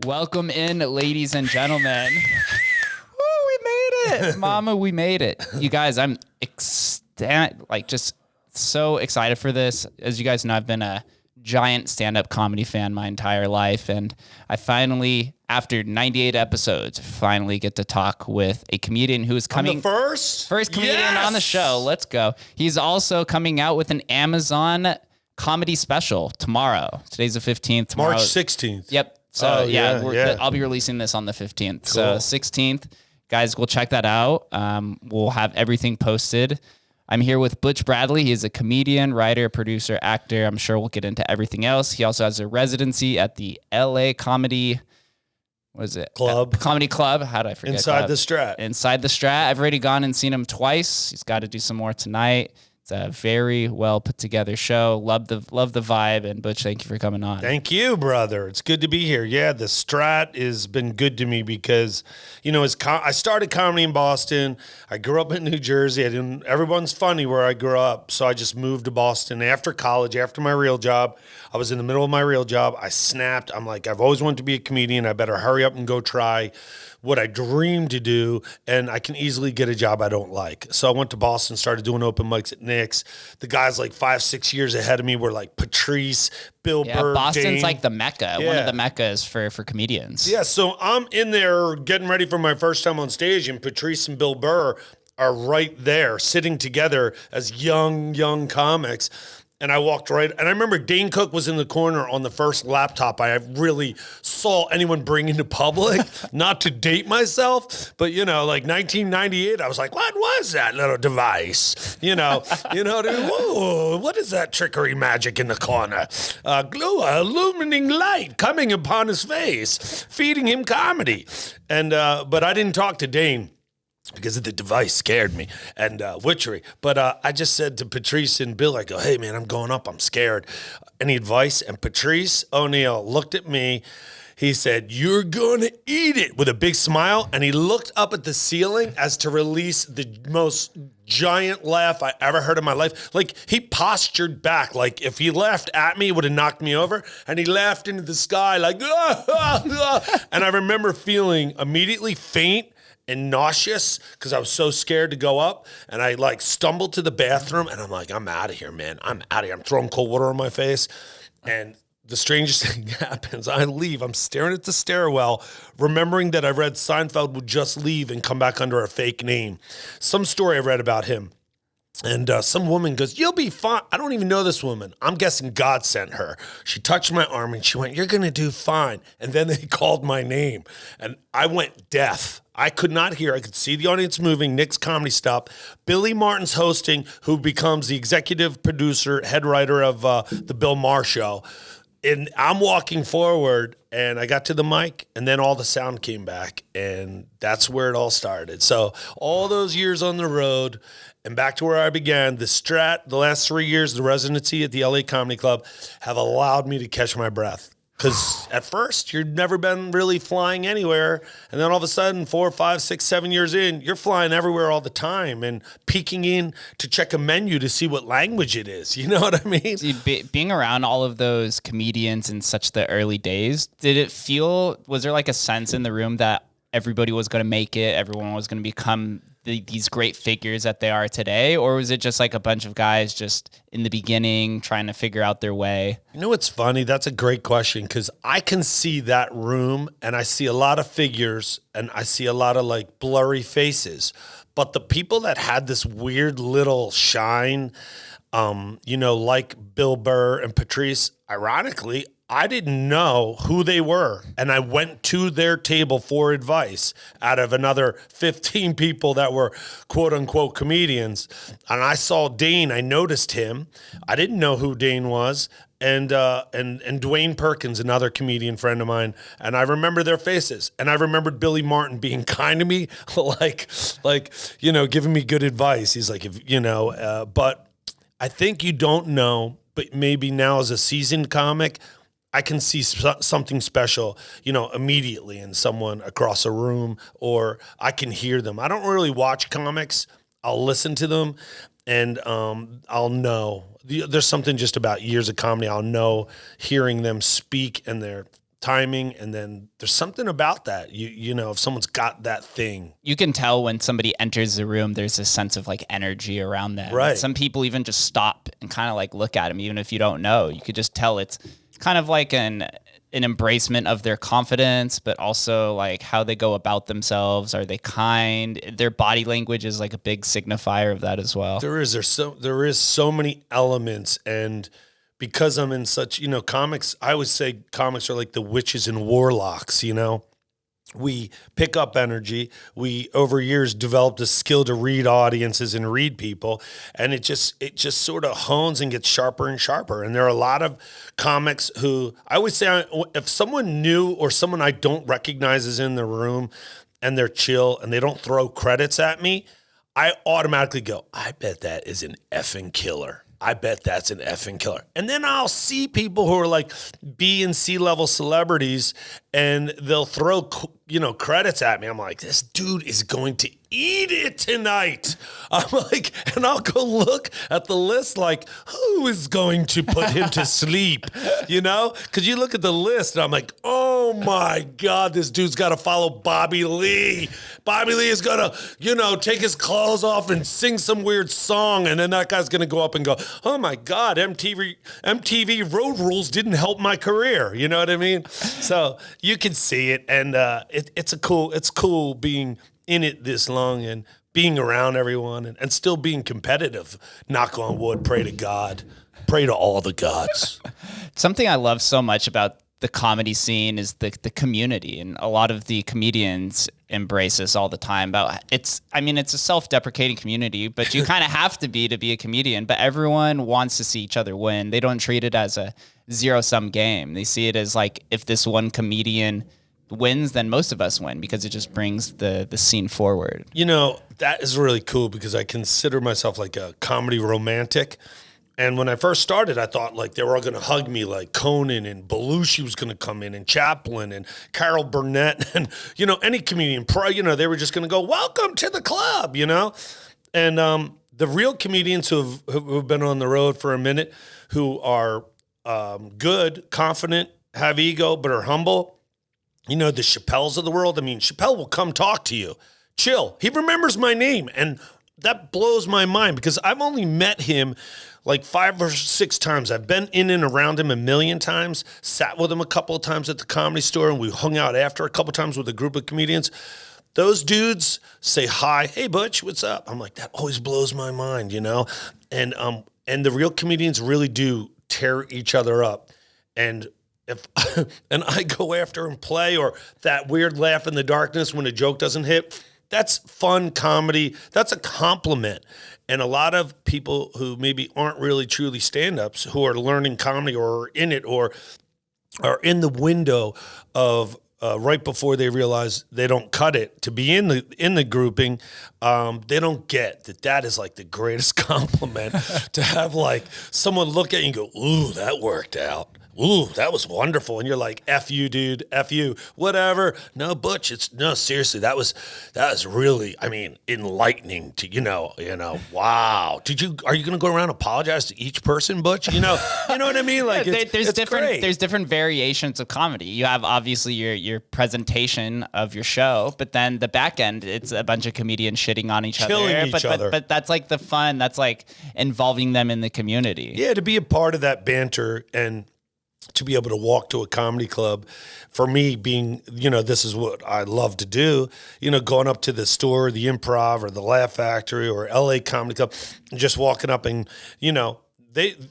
Welcome in, ladies and gentlemen. Woo, we made it. Mama, we made it. You guys, I'm just so excited for this. As you guys know, I've been a giant stand-up comedy fan my entire life, and I finally, after 98 episodes, finally get to talk with a comedian who is coming. I'm the first comedian on the show. Let's go. He's also coming out with an Amazon comedy special tomorrow. Today's the 15th. Tomorrow, March 16th. Yep. So I'll be releasing this on the 15th. Cool. So 16th, guys, we'll check that out. We'll have everything posted. I'm here with Butch Bradley. He is a comedian, writer, producer, actor. I'm sure we'll get into everything else. He also has a residency at the LA Comedy, Club. Comedy Club. How did I forget Inside the Strat. Inside the Strat. I've already gone and seen him twice. He's got to do some more tonight. It's a very well put together show. Love the vibe. And Butch, thank you for coming on. Thank you, brother. It's good to be here. Yeah, the Strat has been good to me because, you know, I started comedy in Boston. I grew up in New Jersey. Everyone's funny where I grew up, so I just moved to Boston after college, after my real job. I was in the middle of my real job. I snapped. I'm like, I've always wanted to be a comedian. I better hurry up and go try what I dream to do, and I can easily get a job I don't like. So I went to Boston, started doing open mics at Nick's. The guys like 5-6 years ahead of me were like Patrice, Bill Burr, Boston's Dane. like the Mecca, one of the Meccas for comedians. Yeah, so I'm in there getting ready for my first time on stage, and Patrice and Bill Burr are right there sitting together as young comics. And I walked right, and I remember Dane Cook was in the corner on the first laptop I really saw anyone bring into public, not to date myself, but, you know, like 1998, I was like, what was that little device? You know what I mean? Whoa, what is that trickery magic in the corner? Illuminating light coming upon his face, feeding him comedy. And, but I didn't talk to Dane, because the device scared me and witchery. But I just said to Patrice and Bill, I go, hey, man, I'm going up. I'm scared. Any advice? And Patrice O'Neill looked at me. He said, you're going to eat it, with a big smile. And he looked up at the ceiling as to release the most giant laugh I ever heard in my life. Like, he postured back. Like, if he laughed at me, it would have knocked me over. And he laughed into the sky like, ah, ah, ah. And I remember feeling immediately faint and nauseous because I was so scared to go up. And I like stumbled to the bathroom, and I'm like, I'm out of here, man. I'm out of here. I'm throwing cold water on my face. And the strangest thing happens. I leave. I'm staring at the stairwell, remembering that I read Seinfeld would just leave and come back under a fake name. Some story I read about him. And some woman goes, you'll be fine. I don't even know this woman. I'm guessing God sent her. She touched my arm and she went, you're going to do fine. And then they called my name and I went deaf. I could not hear. I could see the audience moving. Nick's Comedy Stop. Billy Martin's hosting, who becomes the executive producer, head writer of the Bill Maher Show. And I'm walking forward, and I got to the mic, and then all the sound came back, and that's where it all started. So all those years on the road, and back to where I began, the Strat, the last 3 years, the residency at the LA Comedy Club, have allowed me to catch my breath. Because at first, you've never been really flying anywhere. And then all of a sudden, 4, 5, 6, 7 years in, you're flying everywhere all the time and peeking in to check a menu to see what language it is. You know what I mean? Being around all of those comedians in such the early days, was there like a sense in the room that everybody was going to make it, everyone was going to become these great figures that they are today? Or was it just like a bunch of guys just in the beginning trying to figure out their way? You know what's funny? That's a great question, because I can see that room and I see a lot of figures and I see a lot of like blurry faces. But the people that had this weird little shine, like Bill Burr and Patrice, ironically, I didn't know who they were, and I went to their table for advice out of another 15 people that were quote-unquote comedians, and I saw Dane. I noticed him. I didn't know who Dane was, and Dwayne Perkins, another comedian friend of mine, and I remember their faces, and I remembered Billy Martin being kind to me, giving me good advice. He's like, but I think you don't know, but maybe now as a seasoned comic, I can see something special, immediately in someone across a room, or I can hear them. I don't really watch comics. I'll listen to them, and I'll know. There's something just about years of comedy. I'll know hearing them speak and their timing, and then there's something about that. You know, if someone's got that thing. You can tell when somebody enters the room, there's a sense of like energy around them. Right. Some people even just stop and kind of like look at them, even if you don't know. You could just tell it's kind of like an embracement of their confidence, but also like how they go about themselves. Are they kind? Their body language is like a big signifier of that as well. There is so many elements, and because I'm in such, you know, comics, I would say comics are like the witches and warlocks, you know. We pick up energy. We, over years, developed a skill to read audiences and read people, and it just sort of hones and gets sharper and sharper. And there are a lot of comics who I would say, if someone new or someone I don't recognize is in the room and they're chill and they don't throw credits at me, I automatically go, I bet that is an effing killer. I bet that's an effing killer. And then I'll see people who are like B and C level celebrities, and they'll throw, you know, credits at me. I'm like, this dude is going to eat it tonight. I'm like, and I'll go look at the list like, who is going to put him to sleep? You know, because you look at the list and I'm like, oh my God, this dude's got to follow Bobby Lee. Bobby Lee is going to, you know, take his clothes off and sing some weird song. And then that guy's going to go up and go, oh my God, MTV Road Rules didn't help my career. You know what I mean? So you can see it. And it's cool being in it this long and being around everyone and still being competitive. Knock on wood, pray to God, pray to all the gods. Something I love so much about the comedy scene is the community, and a lot of the comedians embrace this all the time. It's a self-deprecating community, but you kind of have to be a comedian. But everyone wants to see each other win. They don't treat it as a zero-sum game. They see it as like, if this one comedian wins, then most of us win, because it just brings the scene forward. You know, that is really cool, because I consider myself like a comedy romantic. And when I first started, I thought like they were all going to hug me, like Conan and Belushi was going to come in, and Chaplin and Carol Burnett, and, you know, any comedian, you know, they were just going to go, welcome to the club, you know? And the real comedians who've been on the road for a minute, who are good, confident, have ego, but are humble, you know, the Chappelles of the world. I mean, Chappelle will come talk to you. Chill. He remembers my name. And that blows my mind, because I've only met him like 5 or 6 times. I've been in and around him a million times, sat with him a couple of times at the Comedy Store, and we hung out after a couple of times with a group of comedians. Those dudes say hi, hey, Butch, what's up? I'm like, that always blows my mind, you know? And the real comedians really do tear each other up. And if and I go after and play, or that weird laugh in the darkness when a joke doesn't hit, that's fun comedy. That's a compliment. And a lot of people who maybe aren't really truly stand-ups, who are learning comedy or are in it, or are in the window of right before they realize they don't cut it to be in the grouping, they don't get that is like the greatest compliment to have like someone look at you and go, ooh, that worked out. Ooh, that was wonderful. And you're like, F you, dude, F you, whatever. No, Butch, seriously, that was really, I mean, enlightening to, you know, wow. Are you going to go around and apologize to each person, Butch? You know what I mean? Like, there's great. There's different variations of comedy. You have obviously your presentation of your show, but then the back end, it's a bunch of comedians shitting on each other. But that's like the fun. That's like involving them in the community. Yeah, to be a part of that banter and to be able to walk to a comedy club, for me being, you know, this is what I love to do, you know, going up to the Store, the Improv, or the Laugh Factory, or LA Comedy Club, and just walking up and, you know,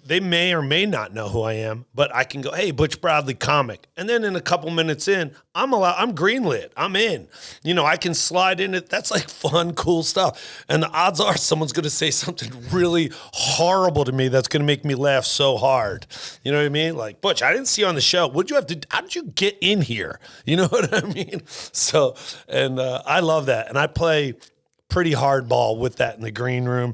they may or may not know who I am, but I can go, hey, Butch Bradley, comic. And then in a couple minutes in, I'm greenlit. I'm in. You know, I can slide in it. That's like fun, cool stuff. And the odds are someone's going to say something really horrible to me that's going to make me laugh so hard. You know what I mean? Like, Butch, I didn't see you on the show. How did you get in here? You know what I mean? So, and I love that. And I play pretty hardball with that in the green room.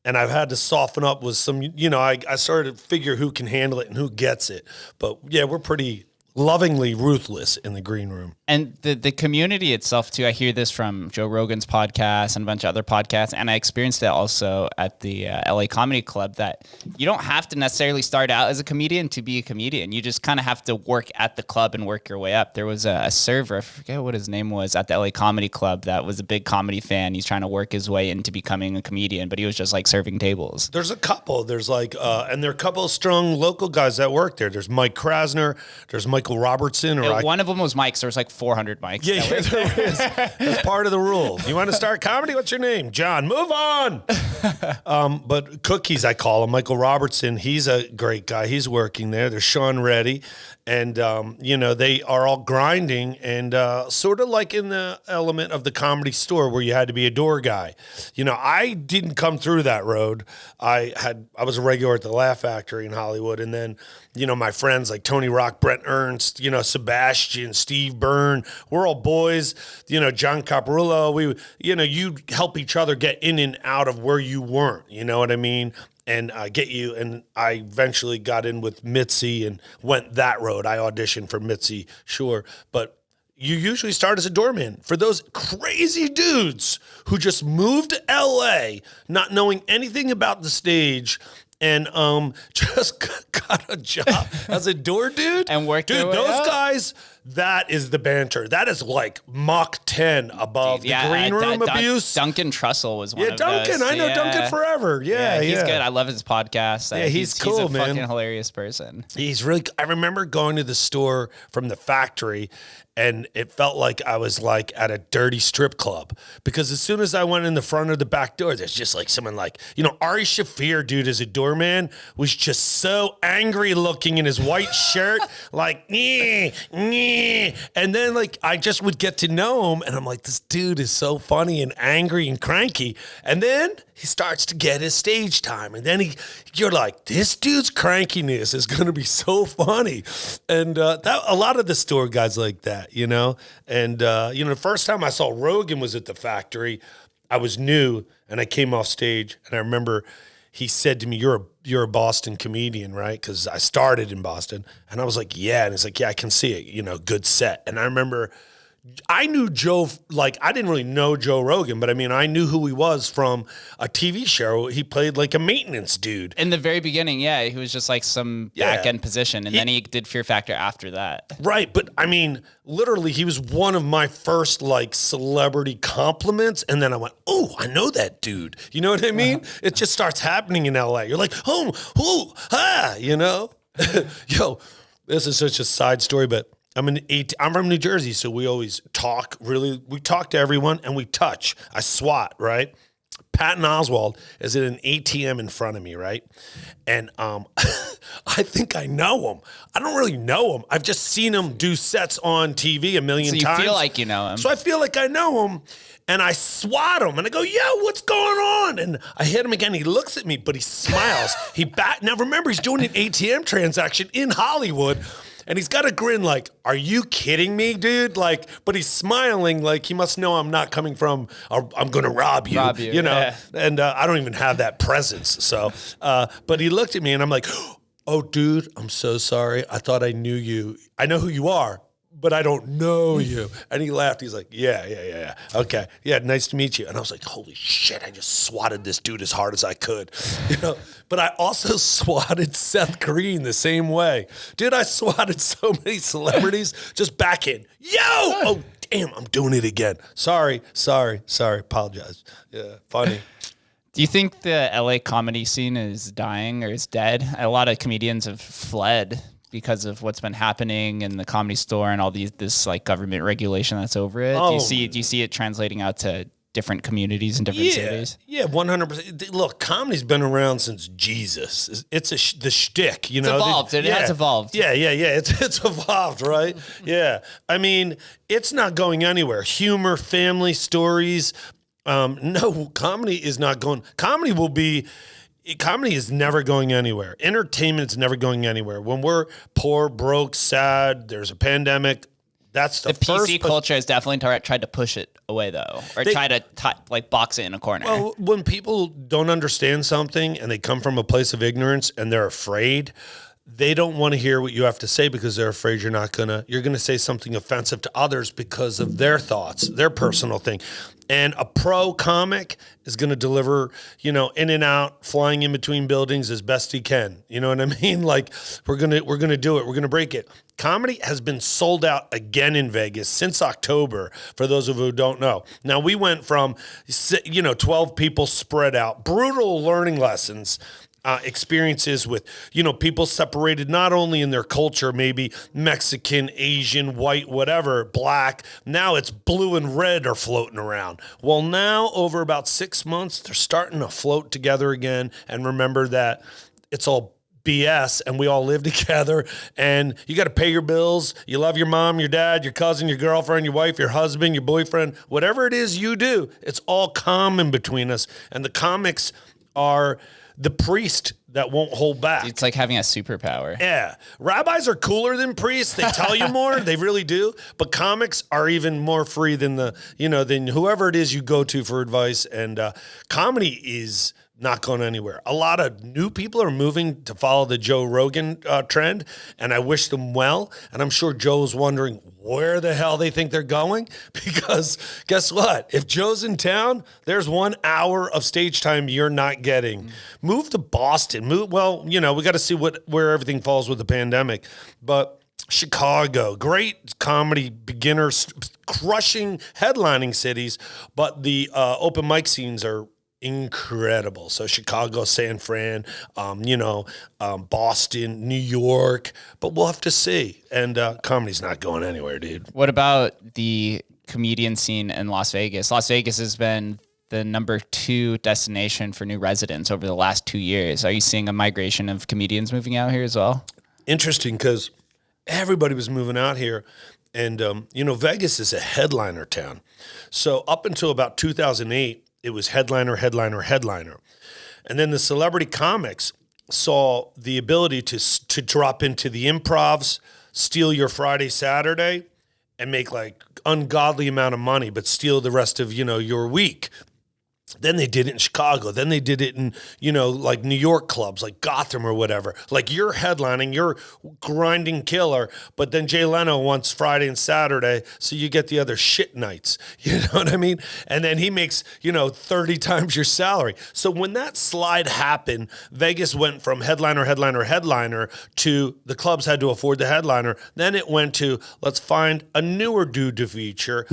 And I've had to soften up with some, you know, I started to figure who can handle it and who gets it. But yeah, we're pretty lovingly ruthless in the green room. And the community itself too, I hear this from Joe Rogan's podcast and a bunch of other podcasts, and I experienced that also at the LA Comedy Club, that you don't have to necessarily start out as a comedian to be a comedian. You just kind of have to work at the club and work your way up. There was a server, I forget what his name was, at the LA Comedy Club that was a big comedy fan. He's trying to work his way into becoming a comedian, but he was just like serving tables. There's a couple. There's like, and there are a couple of strong local guys that work there. There's Mike Krasner. There's Michael Robertson. One of them was Mike's. There was like 400 Mikes. Yeah, there is. That's part of the rule. You want to start comedy? What's your name? John. Move on. But Cookies, I call him, Michael Robertson. He's a great guy. He's working there. There's Sean Reddy. And, they are all grinding and sort of like in the element of the Comedy Store where you had to be a door guy. I didn't come through that road. I was a regular at the Laugh Factory in Hollywood. And then, my friends like Tony Rock, Brent Ernst, Sebastian, Steve Byrne, we're all boys, John Caparulo. You help each other get in and out of where you weren't, you know what I mean? And get you. And I eventually got in with Mitzi and went that road. I auditioned for Mitzi, sure. But you usually start as a doorman for those crazy dudes who just moved to LA, not knowing anything about the stage, and just got a job as a door dude. And worked dude, their way those up. guys, that is the banter. That is like Mach 10 above the green room abuse. Duncan Trussell was one of Duncan. those. I know Duncan forever. Yeah, he's good. I love his podcast. Yeah, he's cool, he's a man. fucking hilarious person. He's really. I remember going to the store from the factory, and it felt like I was like at a dirty strip club, because as soon as I went in the front of the back door, there's just like someone like, Ari Shaffir, dude, as a doorman, was just so angry looking in his white shirt, like, and then like I just would get to know him, and I'm like, this dude is so funny and angry and cranky, and then he starts to get his stage time, and then you're like, this dude's crankiness is going to be so funny, and a lot of the store guys like that, and the first time I saw Rogan was at the factory. I was new, and I came off stage, and I remember he said to me, you're a Boston comedian, right? Because I started in Boston, and I was like, yeah, and he's like, yeah, I can see it, good set. And I remember I knew Joe, like, I didn't really know Joe Rogan, but I mean, I knew who he was from a TV show. He played like a maintenance dude. In the very beginning, yeah, he was just like some back end position, and then he did Fear Factor after that. Right, but I mean, literally, he was one of my first like celebrity compliments, and then I went, oh, I know that dude. You know what I mean? It just starts happening in LA. You're like, Yo, this is such a side story, but I'm from New Jersey, so we always talk. We talk to everyone, and we touch. I swat, right? Patton Oswalt is at an ATM in front of me, right? And I think I know him. I don't really know him. I've just seen him do sets on TV a million times. So you feel like you know him. So I feel like I know him, and I swat him, and I go, yo, what's going on? And I hit him again. He looks at me, but he smiles. Now remember, he's doing an ATM transaction in Hollywood, and he's got a grin like, are you kidding me, dude? Like, but he's smiling like he must know I'm not coming from, I'm going to rob you, yeah. And I don't even have that presence. So, but he looked at me, and I'm like, oh, dude, I'm so sorry. I thought I knew you. I know who you are, but I don't know you. And he laughed. He's like, yeah. Okay. Yeah, nice to meet you. And I was like, holy shit, I just swatted this dude as hard as I could. But I also swatted Seth Green the same way. Dude, I swatted so many celebrities just back in. Yo! Oh, damn, I'm doing it again. Sorry. Apologize. Yeah, funny. Do you think the LA comedy scene is dying or is dead? A lot of comedians have fled because of what's been happening in the Comedy Store and all this like government regulation that's over it. Oh. Do you see it translating out to different communities in different cities? Yeah, 100%. Look, comedy's been around since Jesus. It's the shtick, It's evolved. It has evolved. Yeah. It's evolved, right? Yeah. I mean, it's not going anywhere. Humor, family stories. No, comedy is not going. Comedy is never going anywhere. Entertainment's never going anywhere. When we're poor, broke, sad, there's a pandemic, that's the first. PC culture has definitely tried to push it away, though, or try to like box it in a corner. Well, when people don't understand something and they come from a place of ignorance and they're afraid, they don't want to hear what you have to say because they're afraid you're going to say something offensive to others because of their thoughts, their personal thing. And a pro comic is going to deliver, in and out, flying in between buildings as best he can. You know what I mean? Like we're going to do it. We're going to break it. Comedy has been sold out again in Vegas since October, for those of you who don't know. Now, we went from, 12 people spread out, brutal learning lessons, experiences with, people separated not only in their culture, maybe Mexican, Asian, white, whatever, black. Now it's blue and red are floating around. Well, now over about 6 months, they're starting to float together again. And remember that it's all BS and we all live together and you got to pay your bills. You love your mom, your dad, your cousin, your girlfriend, your wife, your husband, your boyfriend, whatever it is you do, it's all common between us. And the comics are the priest that won't hold back. It's like having a superpower. Yeah. Rabbis are cooler than priests. They tell you more. They really do. But comics are even more free than than whoever it is you go to for advice. And comedy is not going anywhere. A lot of new people are moving to follow the Joe Rogan trend, and I wish them well. And I'm sure Joe's wondering where the hell they think they're going, because guess what? If Joe's in town, there's 1 hour of stage time you're not getting. Move to Boston. We got to see where everything falls with the pandemic. But Chicago, great comedy beginners, crushing headlining cities, but the open mic scenes are incredible. So Chicago, San Fran, Boston, New York, but we'll have to see. And comedy's not going anywhere, dude. What about the comedian scene in Las Vegas? Las Vegas has been the number 2 destination for new residents over the last 2 years. Are you seeing a migration of comedians moving out here as well? Interesting, because everybody was moving out here. And, Vegas is a headliner town. So up until about 2008, it was headliner. And then the celebrity comics saw the ability to drop into the improvs, steal your Friday, Saturday, and make like ungodly amount of money, but steal the rest of, your week. Then they did it in Chicago. Then they did it in, like New York clubs, like Gotham or whatever. Like you're headlining, you're grinding killer, but then Jay Leno wants Friday and Saturday, so you get the other shit nights. You know what I mean? And then he makes, 30 times your salary. So when that slide happened, Vegas went from headliner to the clubs had to afford the headliner. Then it went to let's find a newer dude to feature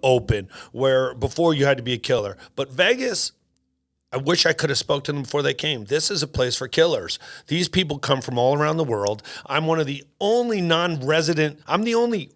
open, where before you had to be a killer. But Vegas, I wish I could have spoke to them before they came. This is a place for killers. These people come from all around the world. I'm the only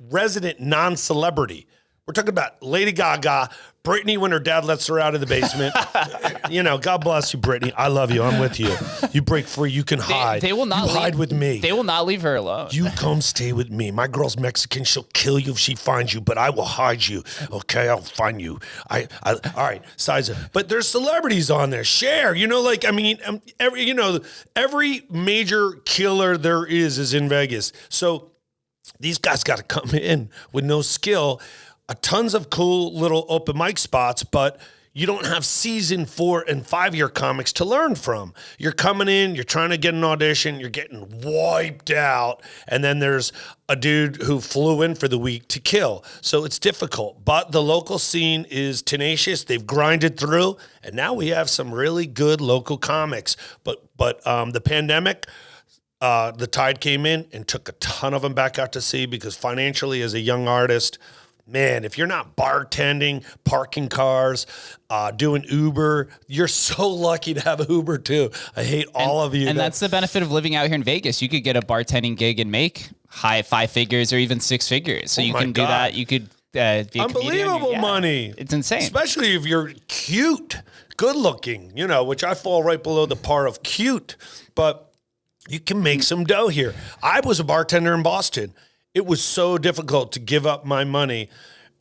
resident non-celebrity. We're talking about Lady Gaga, Britney when her dad lets her out of the basement. God bless you, Britney. I love you. I'm with you. You break free. You can hide. They will not hide with me. They will not leave her alone. You come stay with me. My girl's Mexican. She'll kill you if she finds you, but I will hide you. Okay, I'll find you. All right, size it. But there's celebrities on there. Cher, every major killer there is in Vegas. So these guys got to come in with no skill. Tons of cool little open mic spots, but you don't have season 4 and 5-year comics to learn from. You're coming in, you're trying to get an audition, you're getting wiped out, and then there's a dude who flew in for the week to kill. So it's difficult, but the local scene is tenacious. They've grinded through, and now we have some really good local comics. But the pandemic, the tide came in and took a ton of them back out to sea, because financially as a young artist, man, if you're not bartending, parking cars, doing Uber, you're so lucky to have Uber too. I hate all of you. And that's the benefit of living out here in Vegas. You could get a bartending gig and make high 5 figures or even 6 figures. So you can do that. You could be a unbelievable money. It's insane. Especially if you're cute, good looking, which I fall right below the par of cute. But you can make some dough here. I was a bartender in Boston. It was so difficult to give up my money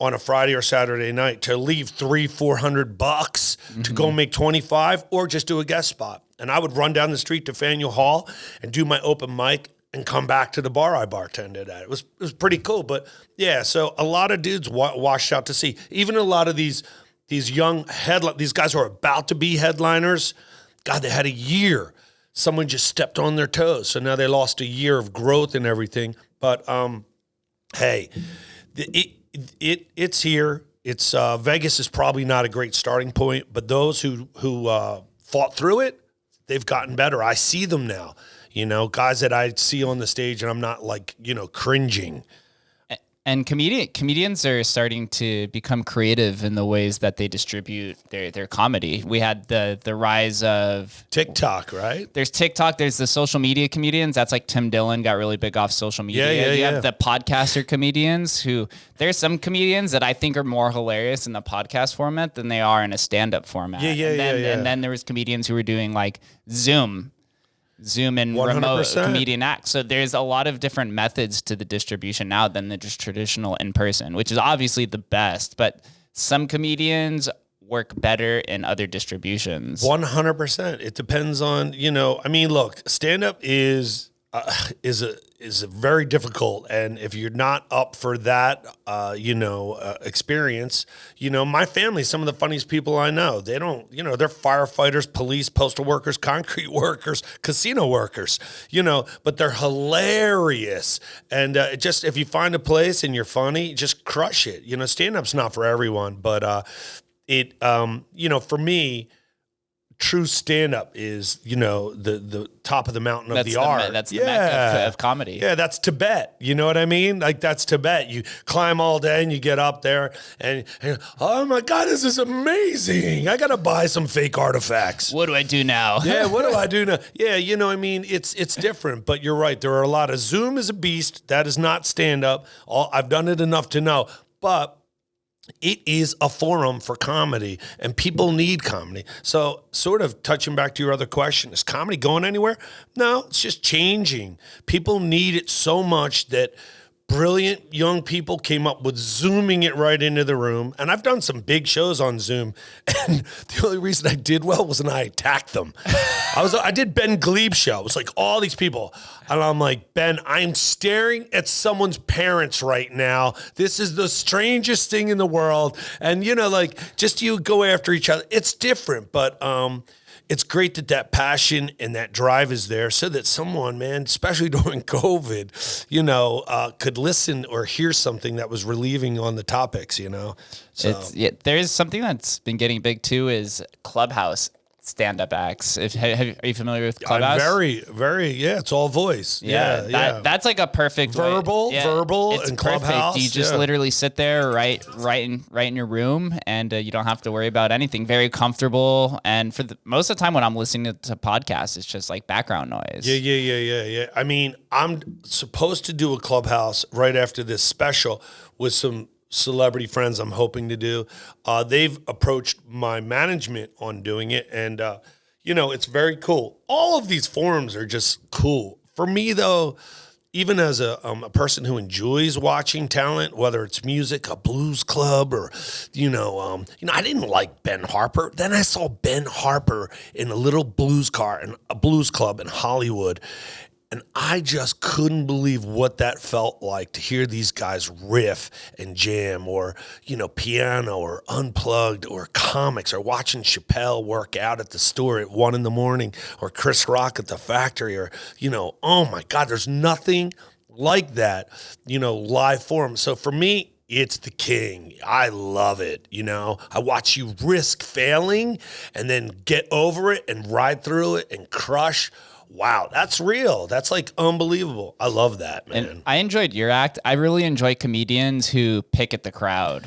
on a Friday or Saturday night to leave $300-400 to go make 25 or just do a guest spot. And I would run down the street to Faneuil Hall and do my open mic and come back to the bar I bartended at. It was pretty cool. But yeah, so a lot of dudes washed out to sea. Even a lot of these young these guys who are about to be headliners, God, they had a year someone just stepped on their toes. So now they lost a year of growth and everything. But hey, it's here. It's Vegas is probably not a great starting point, but those who fought through it, they've gotten better. I see them now, guys that I see on the stage, and I'm not like, cringing. And comedians are starting to become creative in the ways that they distribute their comedy. We had the rise of TikTok, right? There's TikTok. There's the social media comedians. That's like Tim Dillon got really big off social media. You have the podcaster comedians who there's some comedians that I think are more hilarious in the podcast format than they are in a stand-up format. And then there was comedians who were doing like Zoom and 100%. remote comedian acts. So there's a lot of different methods to the distribution now than the just traditional in-person, which is obviously the best, but some comedians work better in other distributions. 100%. It depends on, look, stand-up is very difficult, and if you're not up for that, experience, my family, some of the funniest people I know, they don't, they're firefighters, police, postal workers, concrete workers, casino workers, but they're hilarious. And just if you find a place and you're funny, just crush it. Stand-up's not for everyone, but for me, true stand-up is, the top of the mountain of the art. That's the Mecca of comedy. Yeah, that's Tibet. You know what I mean? Like, that's Tibet. You climb all day and you get up there and oh my God, this is amazing. I got to buy some fake artifacts. What do I do now? Yeah, what do I do now? Yeah, it's different, but you're right. There are a lot of Zoom is a beast. That is not stand-up. I've done it enough to know, but it is a forum for comedy, and people need comedy. So sort of touching back to your other question, is comedy going anywhere? No, it's just changing. People need it so much that brilliant young people came up with Zooming it right into the room. And I've done some big shows on Zoom, and the only reason I did well was when I attacked them. I did Ben Gleib's show. It was like all these people. And I'm like, Ben, I'm staring at someone's parents right now. This is the strangest thing in the world. And, just you go after each other. It's different, but it's great that passion and that drive is there so that someone, man, especially during COVID, could listen or hear something that was relieving on the topics, So. There's something that's been getting big too is Clubhouse stand-up acts. Are you familiar with Clubhouse? I'm very, it's all voice. That's like a perfect verbal it's and perfect. Clubhouse. You just literally sit there right in your room, and you don't have to worry about anything. Very comfortable, and for most of the time when I'm listening to podcasts, it's just like background noise. Yeah. I mean, I'm supposed to do a Clubhouse right after this special with some celebrity friends I'm hoping to do. They've approached my management on doing it, and it's very cool. All of these forums are just cool. For me, though, even as a person who enjoys watching talent, whether it's music, a blues club, or I didn't like Ben Harper. Then I saw Ben Harper in a little blues club in Hollywood. And I just couldn't believe what that felt like to hear these guys riff and jam, or, piano or unplugged, or comics, or watching Chappelle work out at the store at 1 a.m, or Chris Rock at the factory, or, oh my God, there's nothing like that, live forum. So for me, it's the king. I love it. I watch you risk failing and then get over it and ride through it and crush. Wow, that's real. That's like unbelievable. I love that, man. And I enjoyed your act. I really enjoy comedians who pick at the crowd.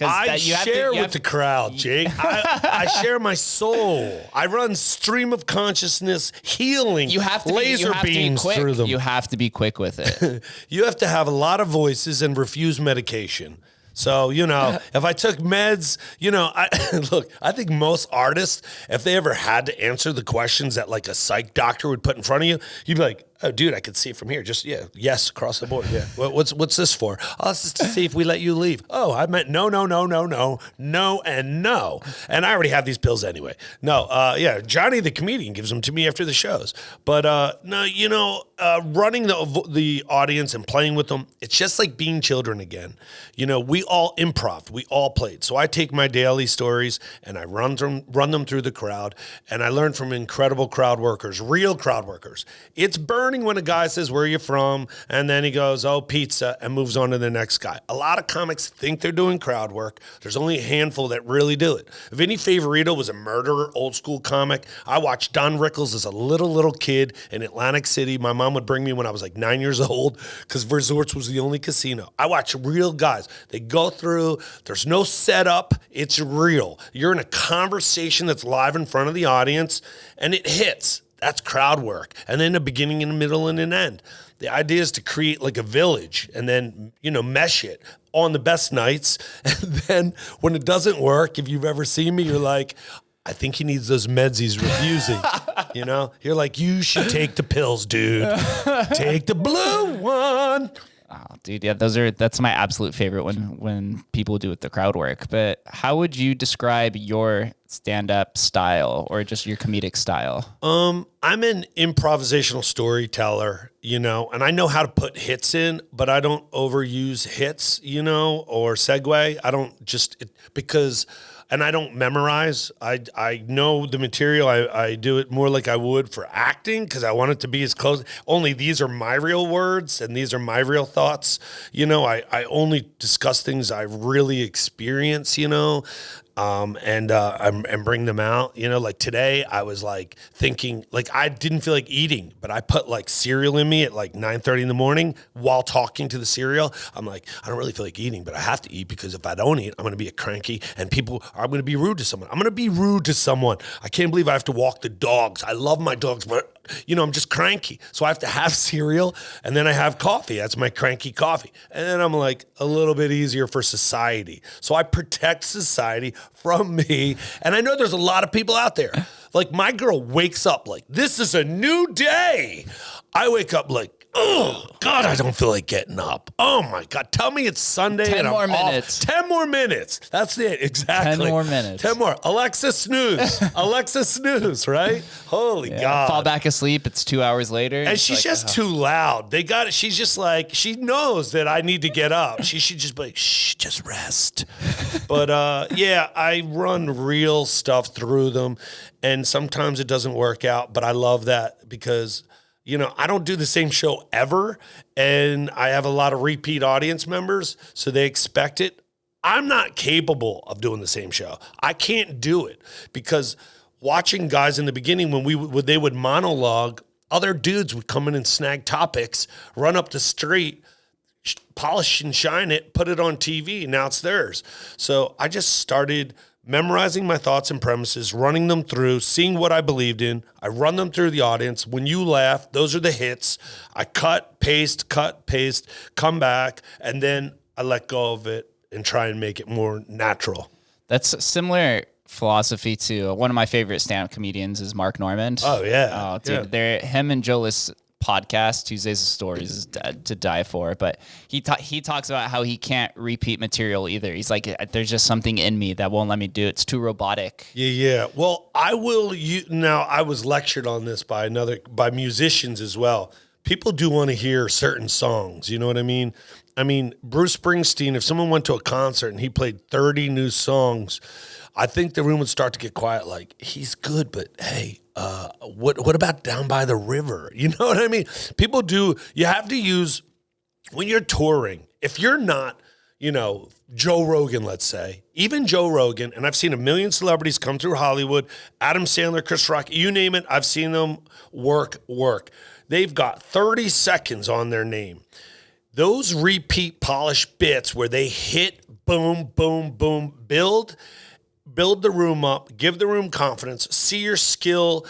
I share with the crowd, Jake. I share my soul. I run stream of consciousness healing. You have to laser beams through them. You have to be quick with it. You have to have a lot of voices and refuse medication. So, if I took meds, I think most artists, if they ever had to answer the questions that like a psych doctor would put in front of you, you'd be like, Oh, dude, I could see it from here. Just, yes, across the board. Yeah. What's this for? Oh, this is to see if we let you leave. Oh, I meant no, and no. And I already have these pills anyway. No, Johnny the comedian gives them to me after the shows. But no, running the audience and playing with them, it's just like being children again. We all improv. We all played. So I take my daily stories and I run them through the crowd, and I learn from incredible crowd workers, real crowd workers. It's burning when a guy says, "Where are you from?" And then he goes, "Oh, pizza," and moves on to the next guy. A lot of comics think they're doing crowd work. There's only a handful that really do it. Vinny Favorito was a murderer, old school comic. I watched Don Rickles as a little kid in Atlantic City. My mom would bring me when I was like 9 years old because Resorts was the only casino. I watched real guys. They go through. There's no setup. It's real. You're in a conversation that's live in front of the audience, and it hits. That's crowd work. And then a beginning and a middle and an end. The idea is to create like a village and then, mesh it on the best nights. And then when it doesn't work, if you've ever seen me, you're like, I think he needs those meds he's refusing. You're like, you should take the pills, dude. Take the blue one. Oh, dude, yeah, that's my absolute favorite when people do it the crowd work. But how would you describe your stand-up style or just your comedic style? I'm an improvisational storyteller, and I know how to put hits in, but I don't overuse hits, or segue. I don't because I don't memorize. I know the material. I do it more like I would for acting because I want it to be as close. Only these are my real words and these are my real thoughts. I only discuss things I really experience, and bring them out. Like today I was like thinking, like I didn't feel like eating, but I put like cereal in me at like 9:30 in the morning while talking to the cereal. I'm like, I don't really feel like eating, but I have to eat because if I don't eat, I'm going to be a cranky and I'm going to be rude to someone. I'm going to be rude to someone. I can't believe I have to walk the dogs. I love my dogs, but I'm just cranky. So I have to have cereal and then I have coffee. That's my cranky coffee. And then I'm like a little bit easier for society. So I protect society from me. And I know there's a lot of people out there. Like my girl wakes up like, this is a new day. I wake up like, oh, God, I don't feel like getting up. Oh, my God. Tell me it's Sunday 10 and more I'm minutes. off. 10 more minutes. That's it. Exactly. 10 more minutes. 10 more. Alexa, snooze. Alexa, snooze, right? Holy God. Fall back asleep. It's 2 hours later. And she's just too loud. They got it. She's just like, she knows that I need to get up. She should just be like, shh, just rest. But I run real stuff through them. And sometimes it doesn't work out. But I love that because I don't do the same show ever, and I have a lot of repeat audience members, so they expect it. I'm not capable of doing the same show. I can't do it because watching guys in the beginning when they would monologue, other dudes would come in and snag topics, run up the street, polish and shine it, put it on TV, and now it's theirs. So I just started memorizing my thoughts and premises, running them through, seeing what I believed in. I run them through the audience. When you laugh, those are the hits. I cut, paste, come back, and then I let go of it and try and make it more natural. That's a similar philosophy to one of my favorite stand-up comedians is Mark Normand. Oh, yeah. Oh, dude, him and Joel's podcast, Tuesdays of Stories, is to die for. But he talks about how he can't repeat material either. He's like, there's just something in me that won't let me do it. It's too robotic. Yeah. Well, I was lectured on this by musicians as well. People do want to hear certain songs. You know what I mean? Bruce Springsteen, if someone went to a concert and he played 30 new songs, I think the room would start to get quiet. Like, he's good, but hey, what about Down by the River? You know what I mean? People do. You have to use when you're touring. If you're not, Joe Rogan, let's say, even Joe Rogan, and I've seen a million celebrities come through Hollywood, Adam Sandler, Chris Rock, you name it, I've seen them work. They've got 30 seconds on their name. Those repeat polished bits where they hit, boom, boom, boom, build the room up, give the room confidence, see your skill.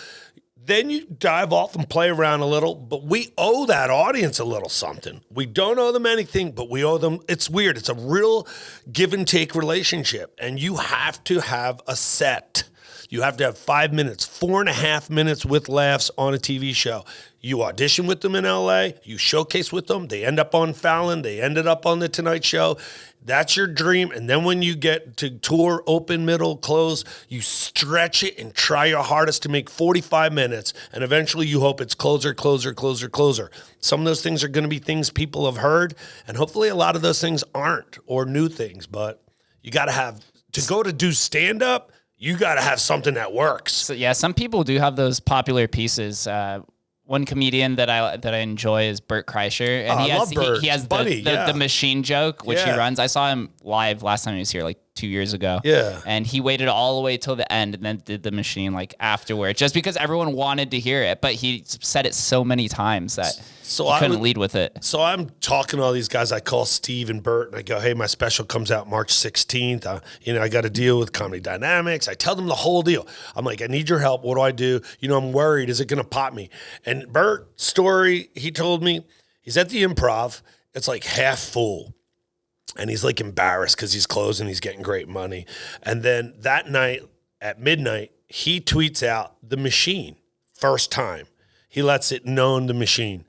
Then you dive off and play around a little, but we owe that audience a little something. We don't owe them anything, but we owe them. It's weird. It's a real give and take relationship, and you have to have a set. You have to have 5 minutes, 4.5 minutes with laughs on a TV show. You audition with them in LA, you showcase with them, they end up on Fallon, they ended up on The Tonight Show. That's your dream. And then when you get to tour, open, middle, close, you stretch it and try your hardest to make 45 minutes. And eventually you hope it's closer, closer, closer, closer. Some of those things are going to be things people have heard. And hopefully a lot of those things aren't, or new things. But you got to have, to go to do stand-up, you got to have something that works. So, yeah, some people do have those popular pieces. One comedian that I enjoy is Bert Kreischer, and he has the machine joke, which he runs. I saw him live last time he was here, like 2 years ago. Yeah. And he waited all the way till the end and then did the machine like afterward, just because everyone wanted to hear it. But he said it so many times that he couldn't lead with it. So I'm talking to all these guys. I call Steve and Bert and I go, hey, my special comes out March 16th. I got to deal with Comedy Dynamics. I tell them the whole deal. I'm like, I need your help. What do I do? I'm worried. Is it going to pop me? And Bert's story, he told me, he's at the Improv. It's like half full. And he's like embarrassed because he's closing. He's getting great money. And then that night at midnight, he tweets out the machine. First time. He lets it known the machine.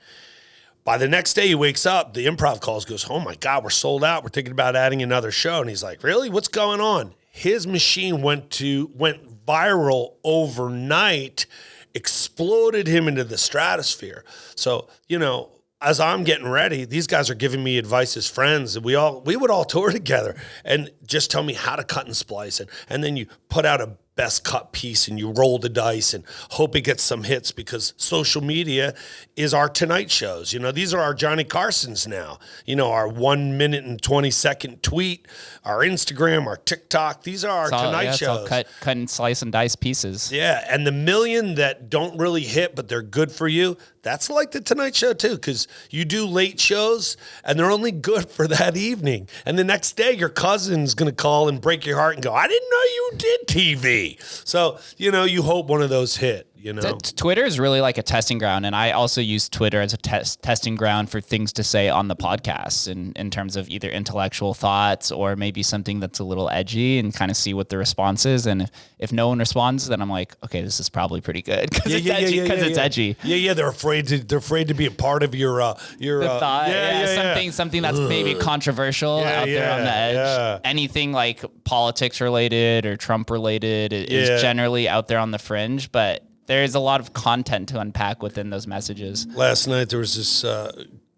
By the next day, he wakes up. The Improv calls, goes, oh, my God, we're sold out. We're thinking about adding another show. And he's like, really? What's going on? His machine went viral overnight, exploded him into the stratosphere. So, as I'm getting ready, these guys are giving me advice as friends. We would all tour together and just tell me how to cut and splice it. And then you put out a best cut piece and you roll the dice and hope it gets some hits, because social media is our Tonight Shows. These are our Johnny Carsons now. Our 1 minute and 20-second tweet, our Instagram, our TikTok. These are our Tonight Shows. It's all cut and slice and dice pieces. Yeah, and the million that don't really hit, but they're good for you, that's like the Tonight Show too, because you do late shows and they're only good for that evening. And the next day, your cousin's going to call and break your heart and go, I didn't know you did TV. So, you hope one of those hit. Twitter is really like a testing ground, and I also use Twitter as a testing ground for things to say on the podcast in terms of either intellectual thoughts or maybe something that's a little edgy, and kind of see what the response is. And if no one responds, then I'm like, okay, this is probably pretty good because it's edgy. Yeah, they're afraid to be a part of your thought. Something that's maybe controversial out there on the edge. Yeah. Anything like politics related or Trump related is generally out there on the fringe, but there's a lot of content to unpack within those messages. Last night, there was this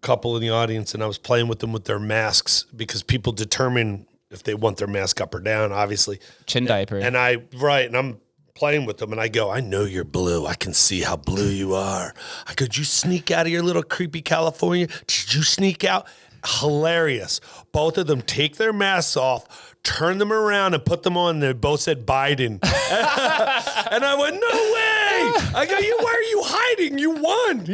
couple in the audience, and I was playing with them with their masks because people determine if they want their mask up or down, obviously. Chin diaper. And I'm playing with them, and I go, I know you're blue. I can see how blue you are. I go, did you sneak out of your little creepy California? Did you sneak out? Hilarious. Both of them take their masks off, turn them around, and put them on. They both said Biden. And I went, no way. I go, why are you hiding? You won.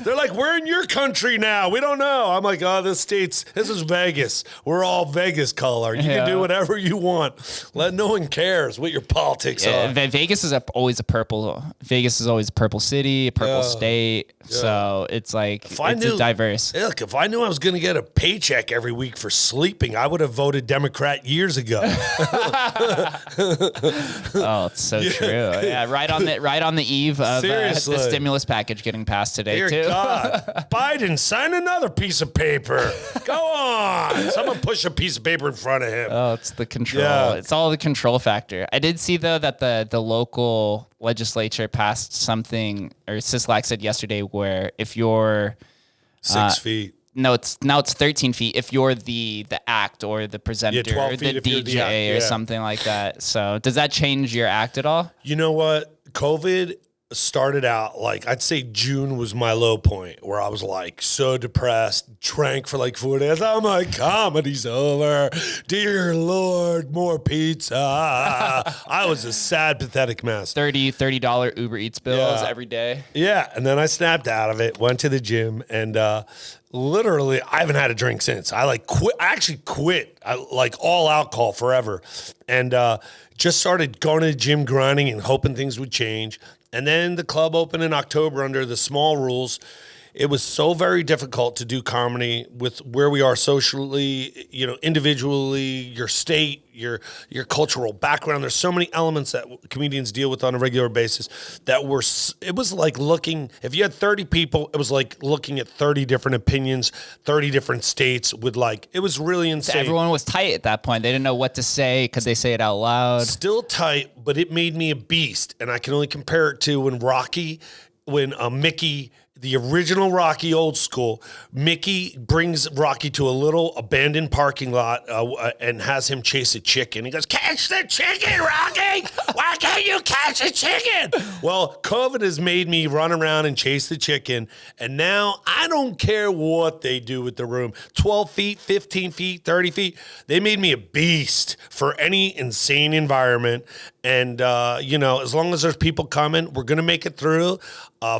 They're like, we're in your country now. We don't know. I'm like, this is Vegas. We're all Vegas color. You can do whatever you want. No one cares what your politics are. Vegas is always a purple city, a purple state. Yeah. So it's like, it's diverse. Look, if I knew I was going to get a paycheck every week for sleeping, I would have voted Democrat years ago. Oh, it's so true. Yeah, right on the eve of the stimulus package getting passed today. Dear too. God, Biden, sign another piece of paper. Go on. Someone push a piece of paper in front of him. Oh, it's the control. Yeah. It's all the control factor. I did see though that the local legislature passed something, or Sisolak said yesterday, where if you're 6 feet. No, now it's 13 feet if you're the act or the presenter or the DJ or something like that. So does that change your act at all? You know what? COVID started out like, I'd say June was my low point, where I was like so depressed, drank for like 4 days. I'm like, comedy's over. Dear Lord, more pizza. I was a sad, pathetic mess. $30 Uber Eats bills every day. Yeah. And then I snapped out of it, went to the gym, and literally, I haven't had a drink since. I actually quit all alcohol forever, and just started going to the gym, grinding, and hoping things would change. And then the club opened in October under the small rules. it was so very difficult to do comedy with where we are socially, individually, your state, your cultural background. There's so many elements that comedians deal with on a regular basis it was like looking, if you had 30 people, it was like looking at 30 different opinions, 30 different states it was really insane. Everyone was tight at that point. They didn't know what to say because they say it out loud. Still tight, but it made me a beast. And I can only compare it to when Mickey, the original Rocky old school, Mickey brings Rocky to a little abandoned parking lot and has him chase a chicken. He goes, "Catch the chicken, Rocky! Why can't you catch a chicken?" Well, COVID has made me run around and chase the chicken. And now I don't care what they do with the room. 12 feet, 15 feet, 30 feet. They made me a beast for any insane environment. And, as long as there's people coming, we're going to make it through.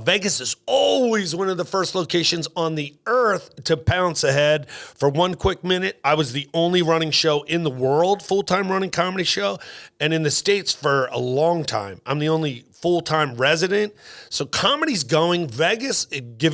Vegas is always one of the first locations on the earth to pounce ahead. For one quick minute, I was the only running show in the world, full-time running comedy show. And in the States for a long time, I'm the only full-time resident. So comedy's going. Vegas,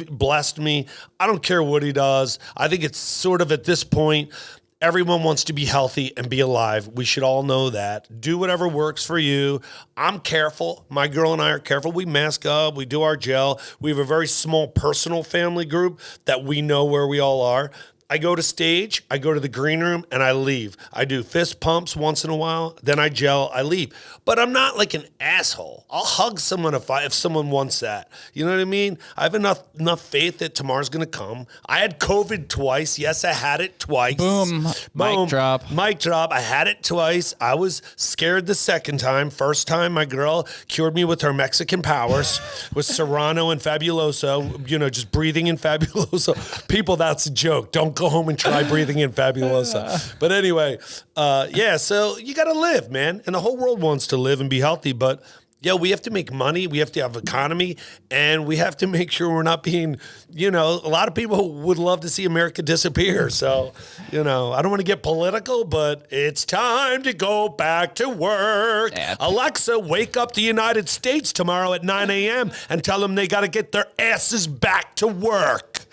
blessed me. I don't care what he does. I think it's sort of at this point, everyone wants to be healthy and be alive. We should all know that. Do whatever works for you. I'm careful. My girl and I are careful. We mask up. We do our gel. We have a very small personal family group that we know where we all are. I go to stage, I go to the green room, and I leave. I do fist pumps once in a while, then I gel, I leave. But I'm not like an asshole. I'll hug someone if someone wants that. You know what I mean? I have enough faith that tomorrow's going to come. I had COVID twice. Yes, I had it twice. Boom. Mic drop. Mic drop. I had it twice. I was scared the second time. First time, my girl cured me with her Mexican powers with Serrano and Fabuloso, just breathing in Fabuloso. People, that's a joke. Don't go home and try breathing in Fabuloso. But anyway, so you got to live, man. And the whole world wants to live and be healthy. But yeah, we have to make money. We have to have economy. And we have to make sure we're not being, a lot of people would love to see America disappear. So, I don't want to get political, but it's time to go back to work. Yeah. Alexa, wake up the United States tomorrow at 9 a.m. and tell them they got to get their asses back to work.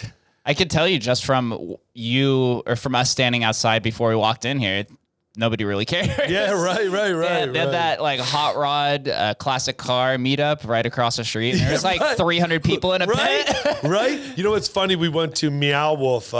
I could tell you just from you or from us standing outside before we walked in here, nobody really cares. Yeah, right. They had that hot rod classic car meetup right across the street. And there's 300 people in a pit. Right. It's funny. We went to Meow Wolf.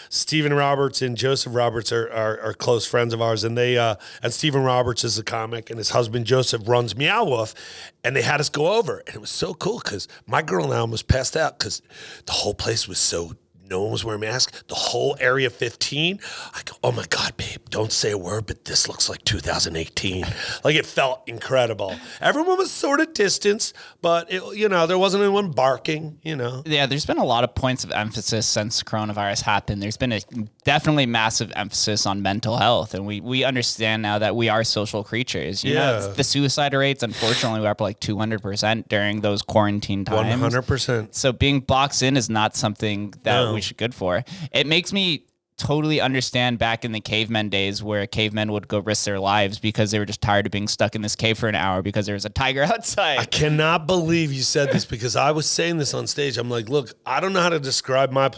Stephen Roberts and Joseph Roberts are close friends of ours. And and Stephen Roberts is a comic and his husband Joseph runs Meow Wolf. And they had us go over. And it was so cool because my girl and I almost passed out because the whole place was so no one was wearing masks. The whole Area 15. I go, oh my God, babe, don't say a word, but this looks like 2018. It felt incredible. Everyone was sort of distanced, but there wasn't anyone barking, Yeah, there's been a lot of points of emphasis since coronavirus happened. There's been a definitely massive emphasis on mental health. And we understand now that we are social creatures. You know, the suicide rates, unfortunately, were up 200% during those quarantine times. 100%. So being boxed in is not something that we should good for. It makes me totally understand back in the cavemen days where cavemen would go risk their lives because they were just tired of being stuck in this cave for an hour because there was a tiger outside. I cannot believe you said this because I was saying this on stage. I'm like, look, I don't know how to describe my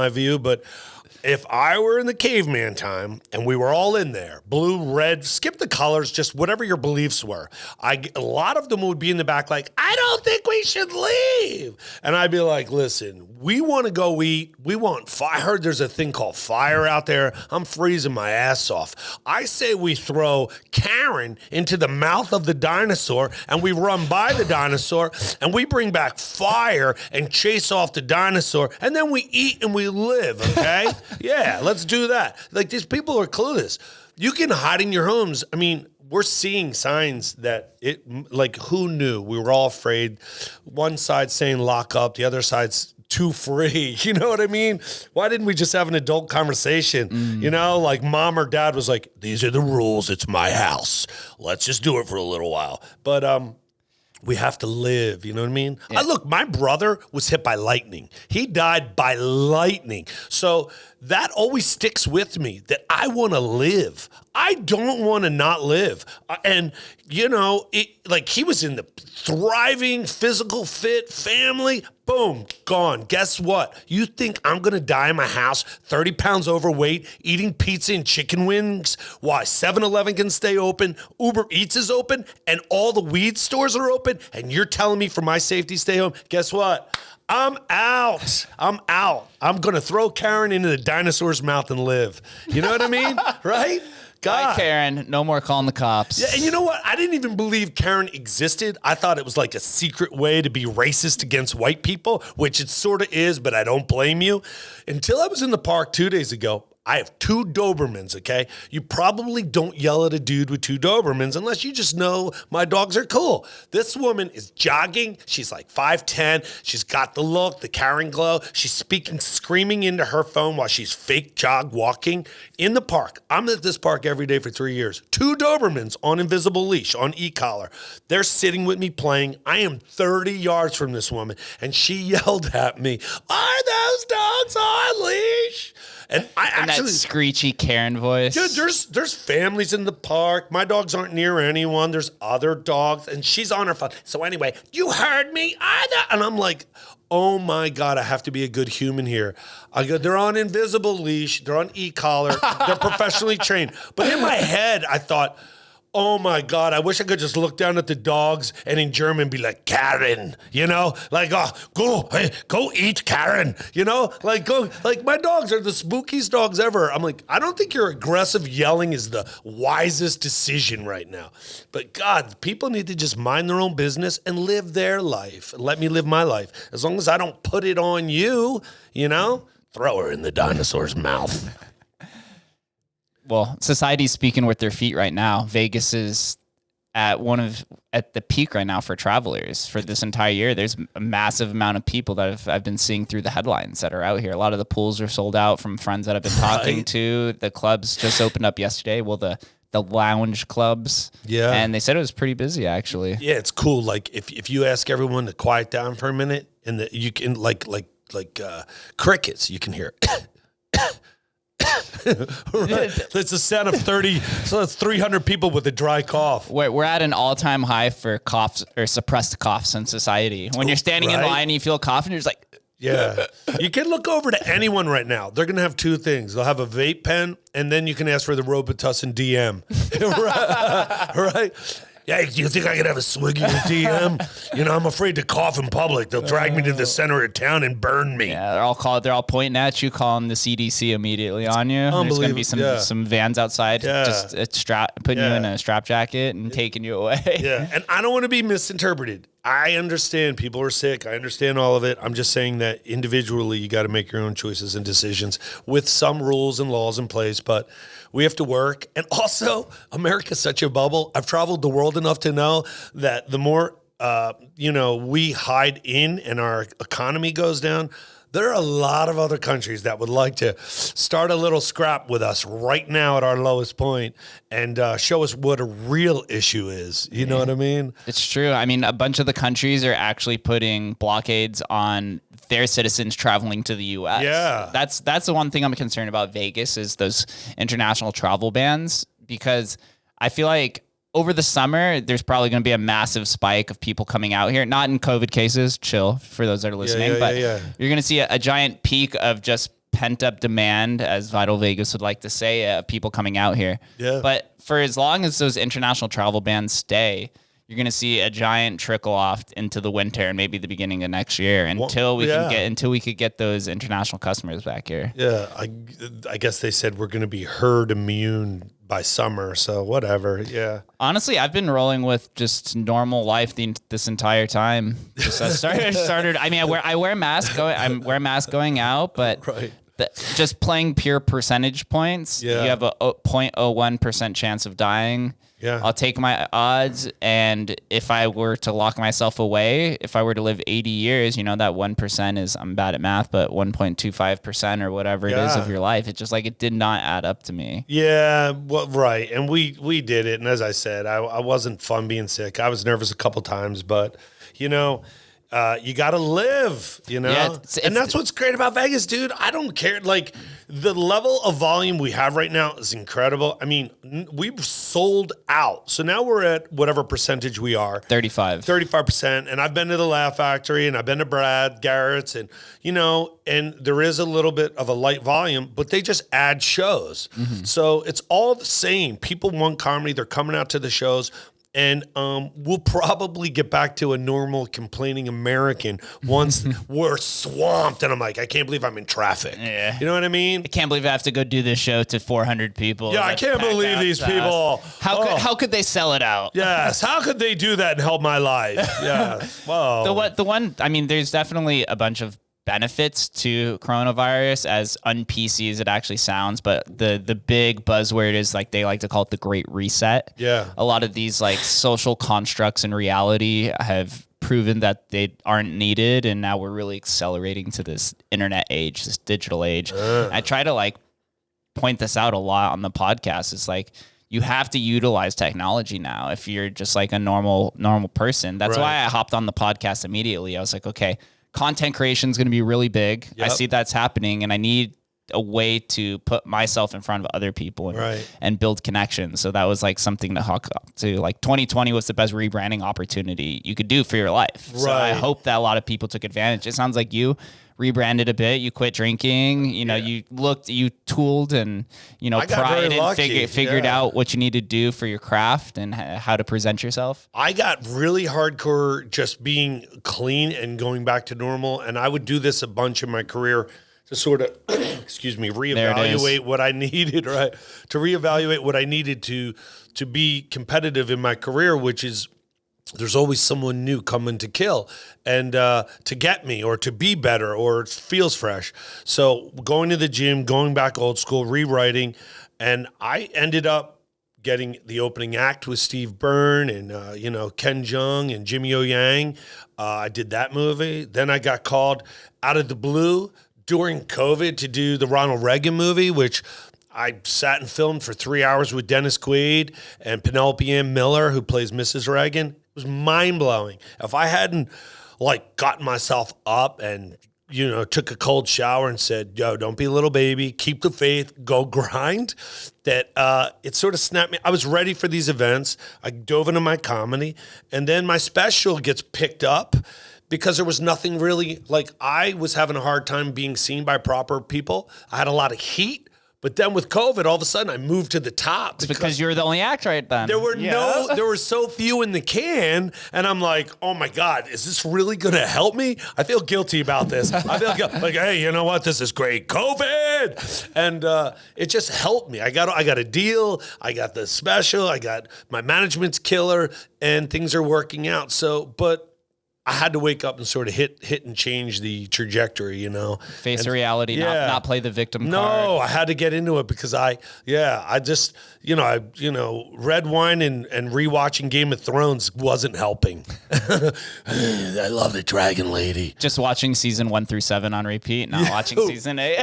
view, but if I were in the caveman time and we were all in there, blue, red, skip the colors, just whatever your beliefs were, a lot of them would be in the back like, I don't think we should leave. And I'd be like, listen, we want to go eat. We want fire. I heard there's a thing called fire out there. I'm freezing my ass off. I say we throw Karen into the mouth of the dinosaur and we run by the dinosaur and we bring back fire and chase off the dinosaur and then we eat and we live, okay? Yeah, let's do that. These people are clueless. You can hide in your homes. I mean, we're seeing signs that who knew? We were all afraid. One side saying lock up, the other side's too free. You know what I mean? Why didn't we just have an adult conversation? Mom or dad was like, these are the rules. It's my house. Let's just do it for a little while. But, we have to live, you know what I mean? Yeah. Look, my brother was hit by lightning. He died by lightning. So that always sticks with me, that I want to live. I don't want to not live. And, you know, like he was in the thriving, physical fit family. Boom, gone. Guess what? You think I'm going to die in my house, 30 pounds overweight, eating pizza and chicken wings? Why? 7-Eleven can stay open, Uber Eats is open, and all the weed stores are open, and you're telling me for my safety, stay home? Guess what? I'm out. I'm out. I'm going to throw Karen into the dinosaur's mouth and live. You know what I mean? Right? God. Bye, Karen. No more calling the cops. Yeah, and you know what? I didn't even believe Karen existed. I thought it was like a secret way to be racist against white people, which it sort of is, but I don't blame you. Until I was in the park 2 days ago. I have 2 Dobermans, okay? You probably don't yell at a dude with 2 Dobermans unless you just know my dogs are cool. This woman is jogging. She's like 5'10". She's got the look, the Karen glow. She's speaking, screaming into her phone while she's fake jog walking in the park. I'm at this park every day for 3 years. 2 Dobermans on invisible leash, on e-collar. They're sitting with me playing. I am 30 yards from this woman, and she yelled at me, "Are those dogs on leash?" And I actually, that screechy Karen voice. Dude, there's families in the park. My dogs aren't near anyone. There's other dogs, and she's on her phone. So anyway, you heard me, and I'm like, oh my God, I have to be a good human here. I go, they're on invisible leash, they're on e-collar, they're professionally trained. But in my head, I thought, oh my God, I wish I could just look down at the dogs and in German be like, Karen, you know? Like, oh, go eat, Karen, you know? Like, go, like my dogs are the spookiest dogs ever. I'm like, I don't think your aggressive yelling is the wisest decision right now. But God, people need to just mind their own business and live their life. And let me live my life. As long as I don't put it on you, you know? Throw her in the dinosaur's mouth. Well, society's speaking with their feet right now. Vegas is at the peak right now for travelers for this entire year. There's a massive amount of people that I've been seeing through the headlines that are out here. A lot of the pools are sold out from friends that I've been talking to. The clubs just opened up yesterday. Well, the lounge clubs. Yeah. And they said it was pretty busy actually. Yeah, it's cool. Like if you ask everyone to quiet down for a minute and you can like crickets, you can hear it. Right. That's the sound of 30, so that's 300 people with a dry cough. We're at an all-time high for coughs or suppressed coughs in society. When you're standing in line and you feel coughing, you're just like... Yeah. You can look over to anyone right now. They're going to have 2 things. They'll have a vape pen, and then you can ask for the Robitussin DM. Right? Yeah, you think I could have a swig in the DM? You know, I'm afraid to cough in public. They'll drag me to the center of town and burn me. Yeah, they're all pointing at you, calling the CDC immediately on you. There's going to be some vans outside just putting you in a strap jacket and taking you away. Yeah, and I don't want to be misinterpreted. I understand people are sick. I understand all of it. I'm just saying that individually, you got to make your own choices and decisions with some rules and laws in place, but we have to work. And also, America's such a bubble. I've traveled the world enough to know that the more, we hide in and our economy goes down, there are a lot of other countries that would like to start a little scrap with us right now at our lowest point and show us what a real issue is. You know what I mean? It's true. I mean, a bunch of the countries are actually putting blockades on their citizens traveling to the U.S. Yeah. That's the one thing I'm concerned about Vegas is those international travel bans, because I feel like over the summer, there's probably going to be a massive spike of people coming out here. Not in COVID cases, chill for those that are listening, but you're going to see a giant peak of just pent-up demand, as Vital Vegas would like to say, people coming out here. Yeah. But for as long as those international travel bans stay, you're going to see a giant trickle off into the winter and maybe the beginning of next year until we could get those international customers back here. Yeah, I guess they said we're going to be herd immune by summer, so whatever. Yeah. Honestly, I've been rolling with just normal life this entire time. Just I started. I mean, I wear a mask. I wear a mask going out, but just playing pure percentage points. Yeah. You have a 0.01% chance of dying. Yeah. I'll take my odds, and if I were to lock myself away, if I were to live 80 years, that 1% is, I'm bad at math, but 1.25% or whatever it is of your life. It's just like it did not add up to me. Yeah, well, right. And we did it. And as I said, I wasn't fun being sick. I was nervous a couple times, but, you got to live, you know? Yeah, and that's what's great about Vegas, dude. I don't care. Like, the level of volume we have right now is incredible. I mean, we've sold out. So now we're at whatever percentage we are. 35%. And I've been to the Laugh Factory, and I've been to Brad Garrett's, and, you know, and there is a little bit of a light volume, but they just add shows. So it's all the same. People want comedy. They're coming out to the shows. And we'll probably get back to a normal complaining American once we're swamped. And I'm like, I can't believe I'm in traffic. Yeah. You know what I mean? I can't believe I have to go do this show to 400 people. Yeah, I can't believe these people. How could they sell it out? Yes. How could they do that and help my life? Yeah. Well, The one, I mean, there's definitely a bunch of benefits to coronavirus, as un-PC as it actually sounds, but the big buzzword is, like, they like to call it the Great Reset. Yeah. A lot of these, like, social constructs in reality have proven that they aren't needed, and now we're really accelerating to this internet age, this digital age. I try to, like, point this out a lot on the podcast. It's like, you have to utilize technology now if you're just like a normal person. That's why I hopped on the podcast immediately. I was like, okay, content creation is going to be really big. I see that's happening, and I need a way to put myself in front of other people and build connections. So that was like something to hook up to. Like, 2020 was the best rebranding opportunity you could do for your life. So I hope that a lot of people took advantage. It sounds like you rebranded a bit. You quit drinking. You know, you tooled and, you know, pried and figured out what you need to do for your craft and how to present yourself. I got really hardcore just being clean and going back to normal. And I would do this a bunch in my career to sort of, reevaluate what I needed, to reevaluate what I needed to be competitive in my career, which is, there's always someone new coming to kill and to get me or to be better or it feels fresh. So going to the gym, going back old school, rewriting, and I ended up getting the opening act with Steve Byrne and, Ken Jeong and Jimmy O Yang. I did that movie. Then I got called out of the blue during COVID to do the Ronald Reagan movie, which I sat and filmed for 3 hours with Dennis Quaid and Penelope Ann Miller, who plays Mrs. Reagan. It was mind-blowing. If I hadn't, like, gotten myself up and, took a cold shower and said, yo, don't be a little baby, keep the faith, go grind, that it sort of snapped me. I was ready for these events. I dove into my comedy, and then my special gets picked up because there was nothing really, like, I was having a hard time being seen by proper people. I had a lot of heat. But then with COVID, all of a sudden I moved to the top. It's because you're the only actor right then. There were so few in the can, and I'm like, oh my God, is this really gonna help me? I feel guilty about this. I feel like, hey, you know what? This is great, COVID, and it just helped me. I got a deal. I got the special. I got my management's killer, and things are working out. So, but I had to wake up and sort of hit and change the trajectory, Face reality, not play the victim card. No, I had to get into it because I just, red wine and rewatching Game of Thrones wasn't helping. I love the Dragon Lady. Just watching season 1 through 7 on repeat, not watching season 8.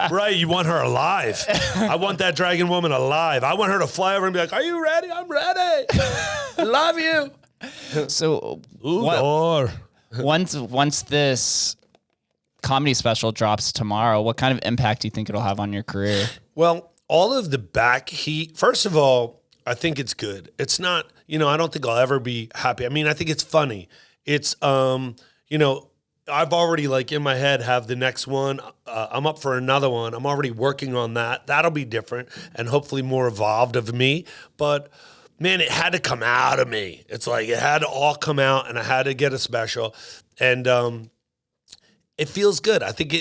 right, you want her alive. I want that dragon woman alive. I want her to fly over and be like, are you ready? I'm ready. I love you. So once this comedy special drops tomorrow, what kind of impact do you think it'll have on your career? Well, all of the back heat, first of all, I think it's good. It's not, I don't think I'll ever be happy. I mean, I think it's funny. It's, I've already, like, in my head have the next one. I'm up for another one. I'm already working on that. That'll be different and hopefully more evolved of me. But man, it had to come out of me. It's like it had to all come out, and I had to get a special. And it feels good. I think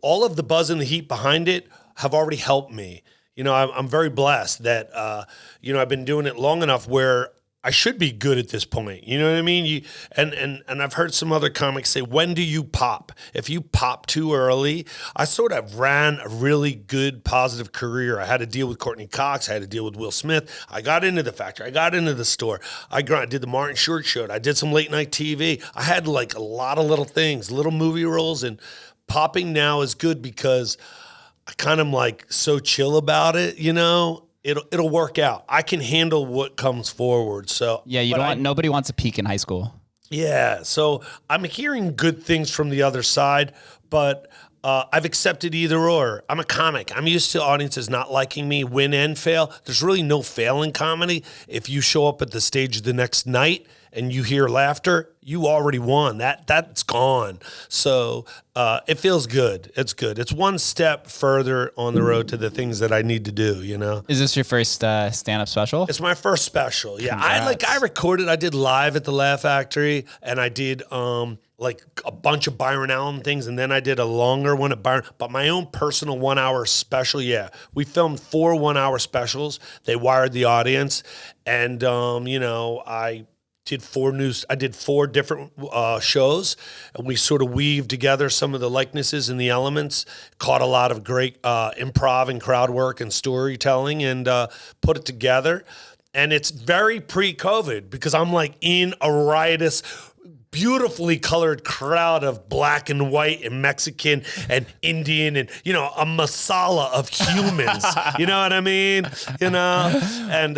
all of the buzz and the heat behind it have already helped me. I'm very blessed that, I've been doing it long enough where I should be good at this point. You know what I mean? And I've heard some other comics say, when do you pop? If you pop too early, I sort of ran a really good, positive career. I had to deal with Courtney Cox. I had to deal with Will Smith. I got into the factory. I got into the store. I did the Martin Short Show. I did some late night TV. I had like a lot of little things, little movie roles, and popping now is good because I kind of like so chill about it, It'll work out. I can handle what comes forward. So yeah, nobody wants a peak in high school. Yeah, so I'm hearing good things from the other side, but I've accepted either or. I'm a comic. I'm used to audiences not liking me, win and fail. There's really no fail in comedy. If you show up at the stage the next night and you hear laughter, you already won. That's gone. So it feels good. It's good. It's one step further on the road to the things that I need to do, you know? Is this your first stand-up special? It's my first special. Yeah. Congrats. I recorded, I did live at the Laugh Factory, and I did like a bunch of Byron Allen things, and then I did a longer one at Byron, but my own personal 1 hour special. Yeah. We filmed 4 1 hour specials. They wired the audience, and I did 4 different shows, and we sort of weaved together some of the likenesses and the elements, caught a lot of great improv and crowd work and storytelling, and put it together. And it's very pre-COVID because I'm like in a riotous, beautifully colored crowd of black and white and Mexican and Indian and, a masala of humans. You know what I mean? And,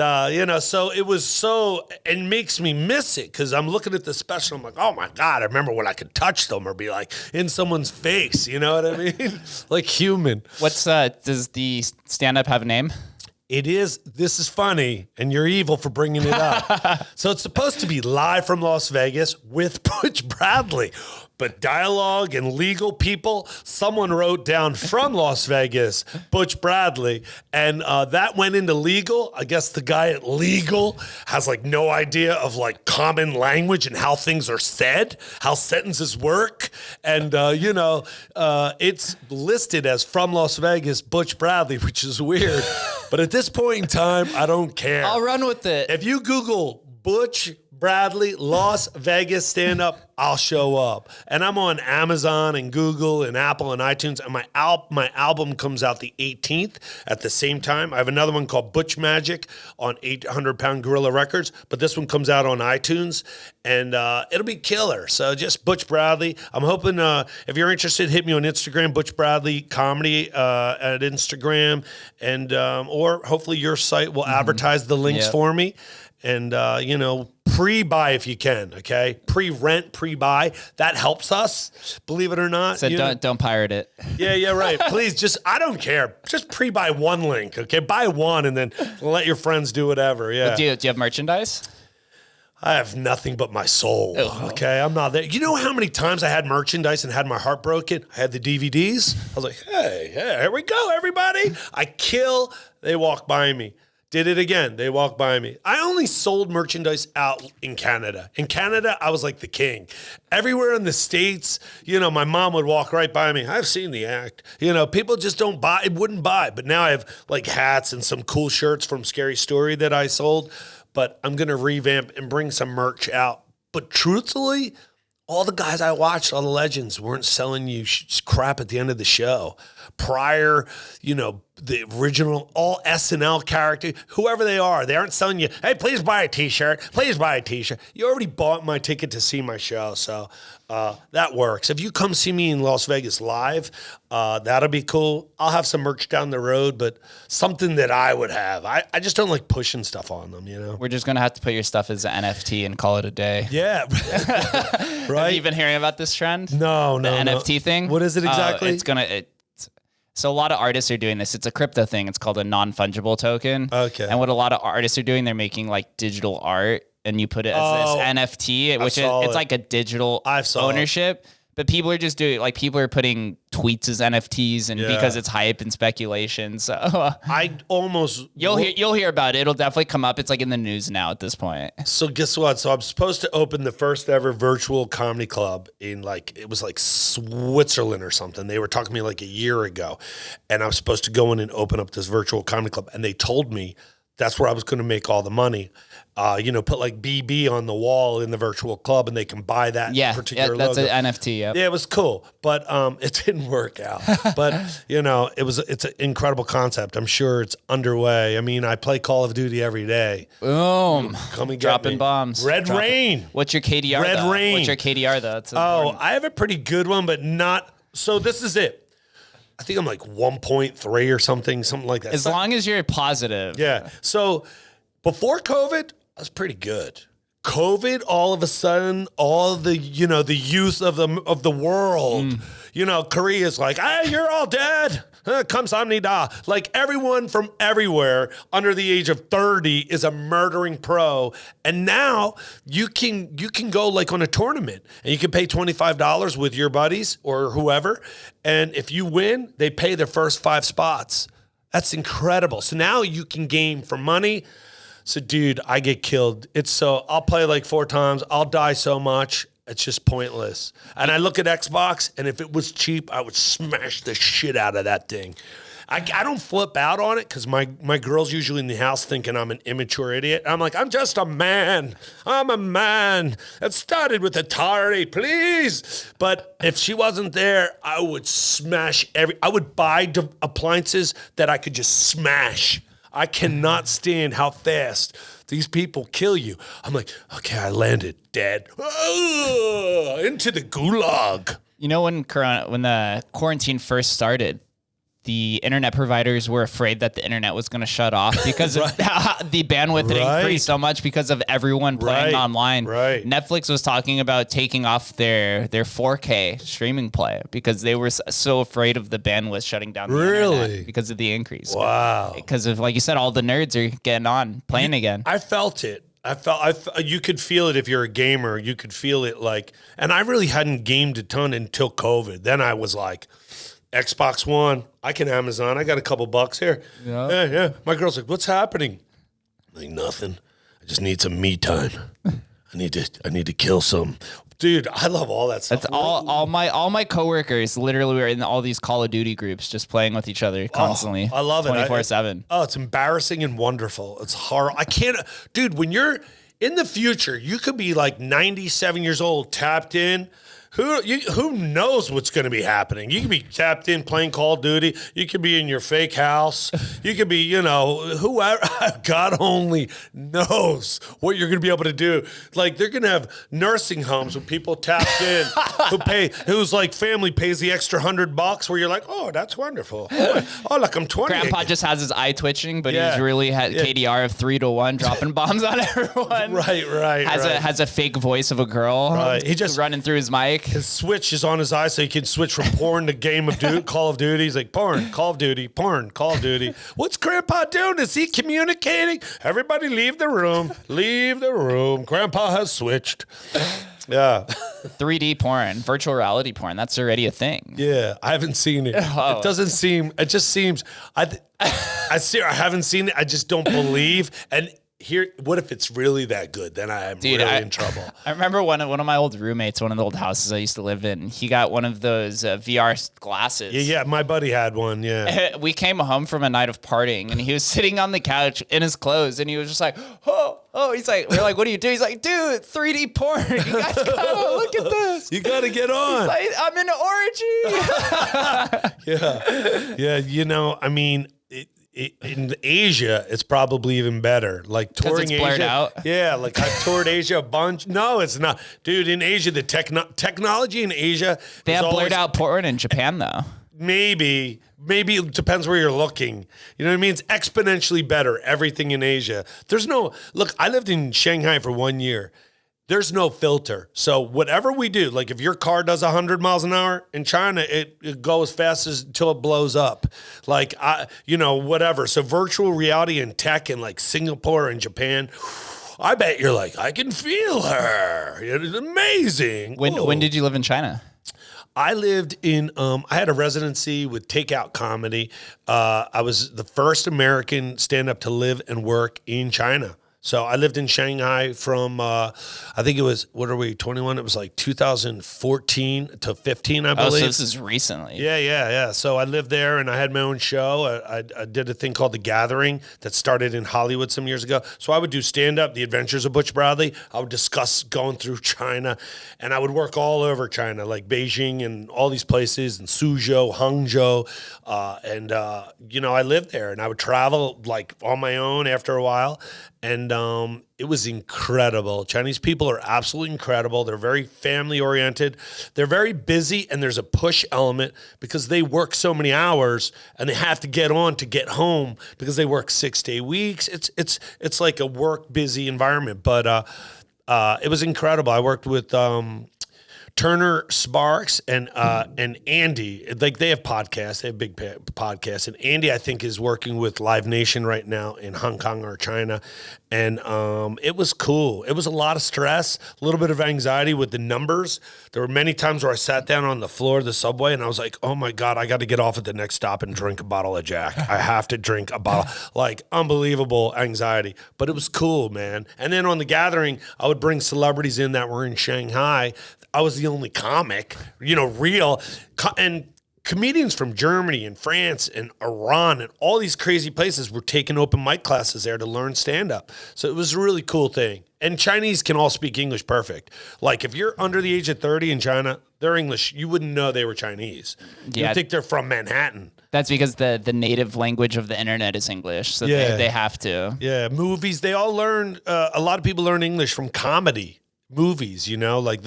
so it makes me miss it because I'm looking at the special. I'm like, oh my God, I remember when I could touch them or be like in someone's face. You know what I mean? Like human. Does the stand-up have a name? This is funny, and you're evil for bringing it up. So it's supposed to be live from Las Vegas with Butch Bradley. But dialogue and legal people, someone wrote down from Las Vegas, Butch Bradley, and that went into legal. I guess the guy at legal has like no idea of like common language and how things are said, how sentences work. And, it's listed as from Las Vegas, Butch Bradley, which is weird. But at this point in time, I don't care. I'll run with it. If you Google Butch Bradley, Las Vegas stand-up, I'll show up. And I'm on Amazon and Google and Apple and iTunes. And my album comes out the 18th at the same time. I have another one called Butch Magic on 800 Pound Gorilla Records. But this one comes out on iTunes. And it'll be killer. So just Butch Bradley. I'm hoping if you're interested, hit me on Instagram, Butch Bradley Comedy at Instagram. And or hopefully your site will advertise the links for me. And, pre-buy if you can, okay? Pre-rent, pre-buy. That helps us, believe it or not. So don't pirate it. Yeah, right. Please, I don't care. Just pre-buy one link, okay? Buy one and then let your friends do whatever, yeah. Well, do you have merchandise? I have nothing but my soul, okay? I'm not there. You know how many times I had merchandise and had my heart broken? I had the DVDs. I was like, hey, here we go, everybody. I kill. They walk by me. Did it again. They walked by me. I only sold merchandise out in Canada. In Canada, I was like the king. Everywhere in the States, my mom would walk right by me. I've seen the act. People just wouldn't buy. But now I have like hats and some cool shirts from Scary Story that I sold. But I'm going to revamp and bring some merch out. But truthfully, all the guys I watched, all the legends, weren't selling you crap at the end of the show. Prior, the original, all SNL character, whoever they aren't selling you, hey, please buy a T-shirt. Please buy a T-shirt. You already bought my ticket to see my show, so that works. If you come see me in Las Vegas live, that'll be cool. I'll have some merch down the road, but something that I would have. I just don't like pushing stuff on them, We're just going to have to put your stuff as an NFT and call it a day. Yeah. Right? Have you been hearing about this trend? No. The NFT thing? What is it exactly? So a lot of artists are doing this. It's a crypto thing. It's called a non-fungible token. Okay. And what a lot of artists are doing, they're making like digital art, and you put it as this NFT, which it's like a digital ownership. But people are just doing people are putting tweets as NFTs, and because it's hype and speculation. So you'll hear about it. It'll definitely come up. It's like in the news now at this point. So guess what? So I'm supposed to open the first ever virtual comedy club in it was like Switzerland or something. They were talking to me like a year ago, and I was supposed to go in and open up this virtual comedy club, and they told me that's where I was going to make all the money. Put like BB on the wall in the virtual club, and they can buy that particular that's logo. an NFT. Yep. Yeah, it was cool, but it didn't work out. But it's an incredible concept. I'm sure it's underway. I mean, I play Call of Duty every day. Boom, come and dropping bombs. Red Rain. What's your KDR? Red Rain. What's your KDR though? That's I have a pretty good one, but not. So this is it. I think I'm like 1.3 or something like that. As long as you're positive. Yeah. So before COVID, I was pretty good. COVID, all of a sudden, all the the youth of the world, Korea's like, hey, you're all dead. Kamsahamnida. Like everyone from everywhere under the age of 30 is a murdering pro, and now you can go like on a tournament and you can pay $25 with your buddies or whoever, and if you win, they pay their first 5 spots. That's incredible. So now you can game for money. So, dude, I get killed. I'll play like 4 times. I'll die so much. It's just pointless. And I look at Xbox, and if it was cheap, I would smash the shit out of that thing. I don't flip out on it because my girl's usually in the house thinking I'm an immature idiot. I'm like, I'm just a man. I'm a man. It started with Atari, please. But if she wasn't there, I would smash I would buy appliances that I could just smash. I cannot stand how fast these people kill you. I'm like, okay, I landed dead. Into the gulag. You know, when the quarantine first started, the internet providers were afraid that the internet was going to shut off because of the bandwidth had increased so much because of everyone playing online. Right. Netflix was talking about taking off their 4K streaming play because they were so afraid of the bandwidth shutting down the internet because of the increase. Wow. Because of, like you said, all the nerds are getting on, playing again. I felt it. You could feel it if you're a gamer. You could feel it like, and I really hadn't gamed a ton until COVID. Then I was like, Xbox One, I can Amazon. I got a couple bucks here. Yeah. My girl's like, what's happening? I'm like, nothing. I just need some me time. I need to kill some. Dude, I love all that stuff. That's all my coworkers literally were in all these Call of Duty groups just playing with each other constantly. I love it. 24/7. It's embarrassing and wonderful. It's horrible. I can't, dude, when you're in the future, you could be like 97 years old, tapped in. Who knows what's going to be happening? You could be tapped in playing Call of Duty. You could be in your fake house. You could be, whoever. God only knows what you're going to be able to do. Like they're going to have nursing homes with people tapped in whose like family pays the extra $100 where you're like, oh, that's wonderful. Oh, look, I'm 20. Grandpa just has his eye twitching, but he's really had KDR of 3-1, dropping bombs on everyone. Right. Has a fake voice of a girl. Right. He just running through his mic. His switch is on his eye, so he can switch from porn to Call of Duty. He's like, porn, Call of Duty, porn, Call of Duty. What's Grandpa doing? Is he communicating? Everybody leave the room. Leave the room. Grandpa has switched. Yeah. 3D porn, virtual reality porn. That's already a thing. Yeah, I haven't seen it. Oh. It doesn't seem, it just seems, I haven't seen it. I just don't believe. And what if it's really that good? Then I am really in trouble. I remember one of my old roommates, one of the old houses I used to live in, he got one of those VR glasses. Yeah, my buddy had one, yeah. We came home from a night of partying, and he was sitting on the couch in his clothes, and he was just like, oh, he's like, we're like, what do you do? He's like, dude, 3D porn. You guys gotta look at this. You gotta get on. He's like, I'm in an orgy. Yeah, I mean, in Asia, it's probably even better. Like touring it's blurred Asia, out. Yeah, like I've toured Asia a bunch. No, it's not, dude. In Asia, the technology in Asia, they have blurred out porn in Japan though. Maybe it depends where you're looking. You know what I mean? It's exponentially better. Everything in Asia. Look. I lived in Shanghai for 1 year. There's no filter. So whatever we do, like if your car does 100 miles an hour in China, it goes as fast until it blows up. Like, whatever. So virtual reality and tech in like Singapore and Japan, I bet you're like, I can feel her. It's amazing. When did you live in China? I lived in, I had a residency with Takeout Comedy. I was the first American stand-up to live and work in China. So I lived in Shanghai from, I think it was, 21? It was like 2014 to 15, I believe. Oh, so this is recently. Yeah. So I lived there and I had my own show. I did a thing called The Gathering that started in Hollywood some years ago. So I would do stand-up, The Adventures of Butch Bradley. I would discuss going through China, and I would work all over China, like Beijing and all these places, and Suzhou, Hangzhou. I lived there, and I would travel like on my own after a while. And it was incredible. Chinese people are absolutely incredible. They're very family oriented. They're very busy, and there's a push element because they work so many hours and they have to get on to get home because they work 6-day weeks. It's like a work busy environment. But It was incredible. I worked with Turner Sparks and Andy. Like they have podcasts, they have big podcasts, and Andy I think is working with Live Nation right now in Hong Kong or China, and it was cool. It was a lot of stress, a little bit of anxiety with the numbers. There were many times where I sat down on the floor of the subway and I was like, oh my God, I got to get off at the next stop and drink a bottle of Jack. I have to drink a bottle. Like unbelievable anxiety, but it was cool, man. And then on the gathering, I would bring celebrities in that were in Shanghai. I was the only comic, real. And comedians from Germany and France and Iran and all these crazy places were taking open mic classes there to learn stand-up. So it was a really cool thing. And Chinese can all speak English perfect. Like if you're under the age of 30 in China, their English, you wouldn't know they were Chinese. Yeah. You'd think they're from Manhattan. That's because the native language of the internet is English, so they have to. Yeah, movies, they all learn, a lot of people learn English from comedy. Movies, like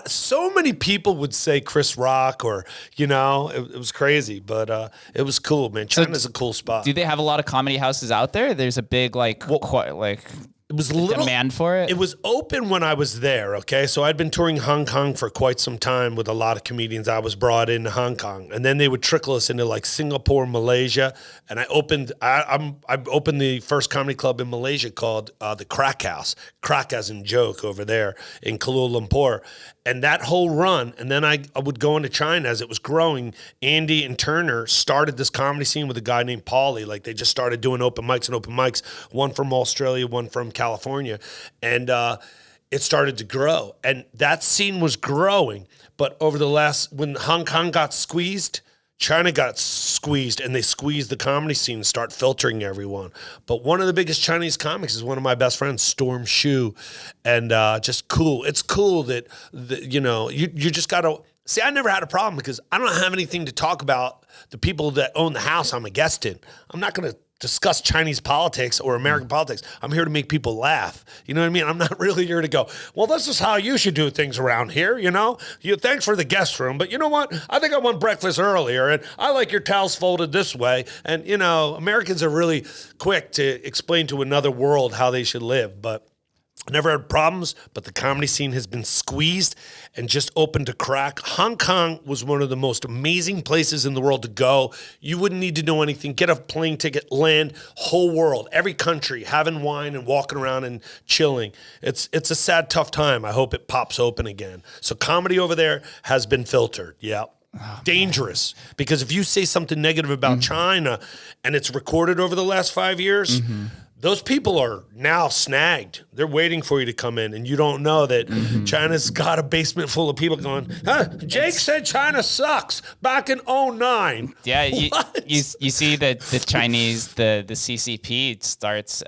so many people would say Chris Rock or, it was crazy, but it was cool, man. China's a cool spot. Do they have a lot of comedy houses out there? There's a big it was a little demand for it. It was open when I was there. Okay, so I'd been touring Hong Kong for quite some time with a lot of comedians. I was brought into Hong Kong, and then they would trickle us into like Singapore, Malaysia, and I opened the first comedy club in Malaysia called the Crack House. Crack as in joke over there in Kuala Lumpur, and that whole run. And then I would go into China as it was growing. Andy and Turner started this comedy scene with a guy named Paulie. Like they just started doing open mics, one from Australia, one from California, and it started to grow, and that scene was growing. But over when Hong Kong got squeezed, China got squeezed, and they squeezed the comedy scene and start filtering everyone. But one of the biggest Chinese comics is one of my best friends, Storm Shu, and just cool. It's cool that you just got to see. I never had a problem because I don't have anything to talk about the people that own the house I'm a guest in. I'm not going to discuss Chinese politics or American politics. I'm here to make people laugh. You know what I mean? I'm not really here to go, well, this is how you should do things around here, Thanks for the guest room, but you know what? I think I want breakfast earlier, and I like your towels folded this way. And, Americans are really quick to explain to another world how they should live, but I never had problems, but the comedy scene has been squeezed and just open to crack. Hong Kong was one of the most amazing places in the world to go. You wouldn't need to know anything. Get a plane ticket, land, whole world, every country, having wine and walking around and chilling. It's a sad, tough time. I hope it pops open again. So comedy over there has been filtered. Yeah. Oh, dangerous. Because if you say something negative about China and it's recorded over the last 5 years, those people are now snagged. They're waiting for you to come in, and you don't know that China's got a basement full of people going, Jake said China sucks back in 2009. Yeah, you see that the Chinese, the CCP starts,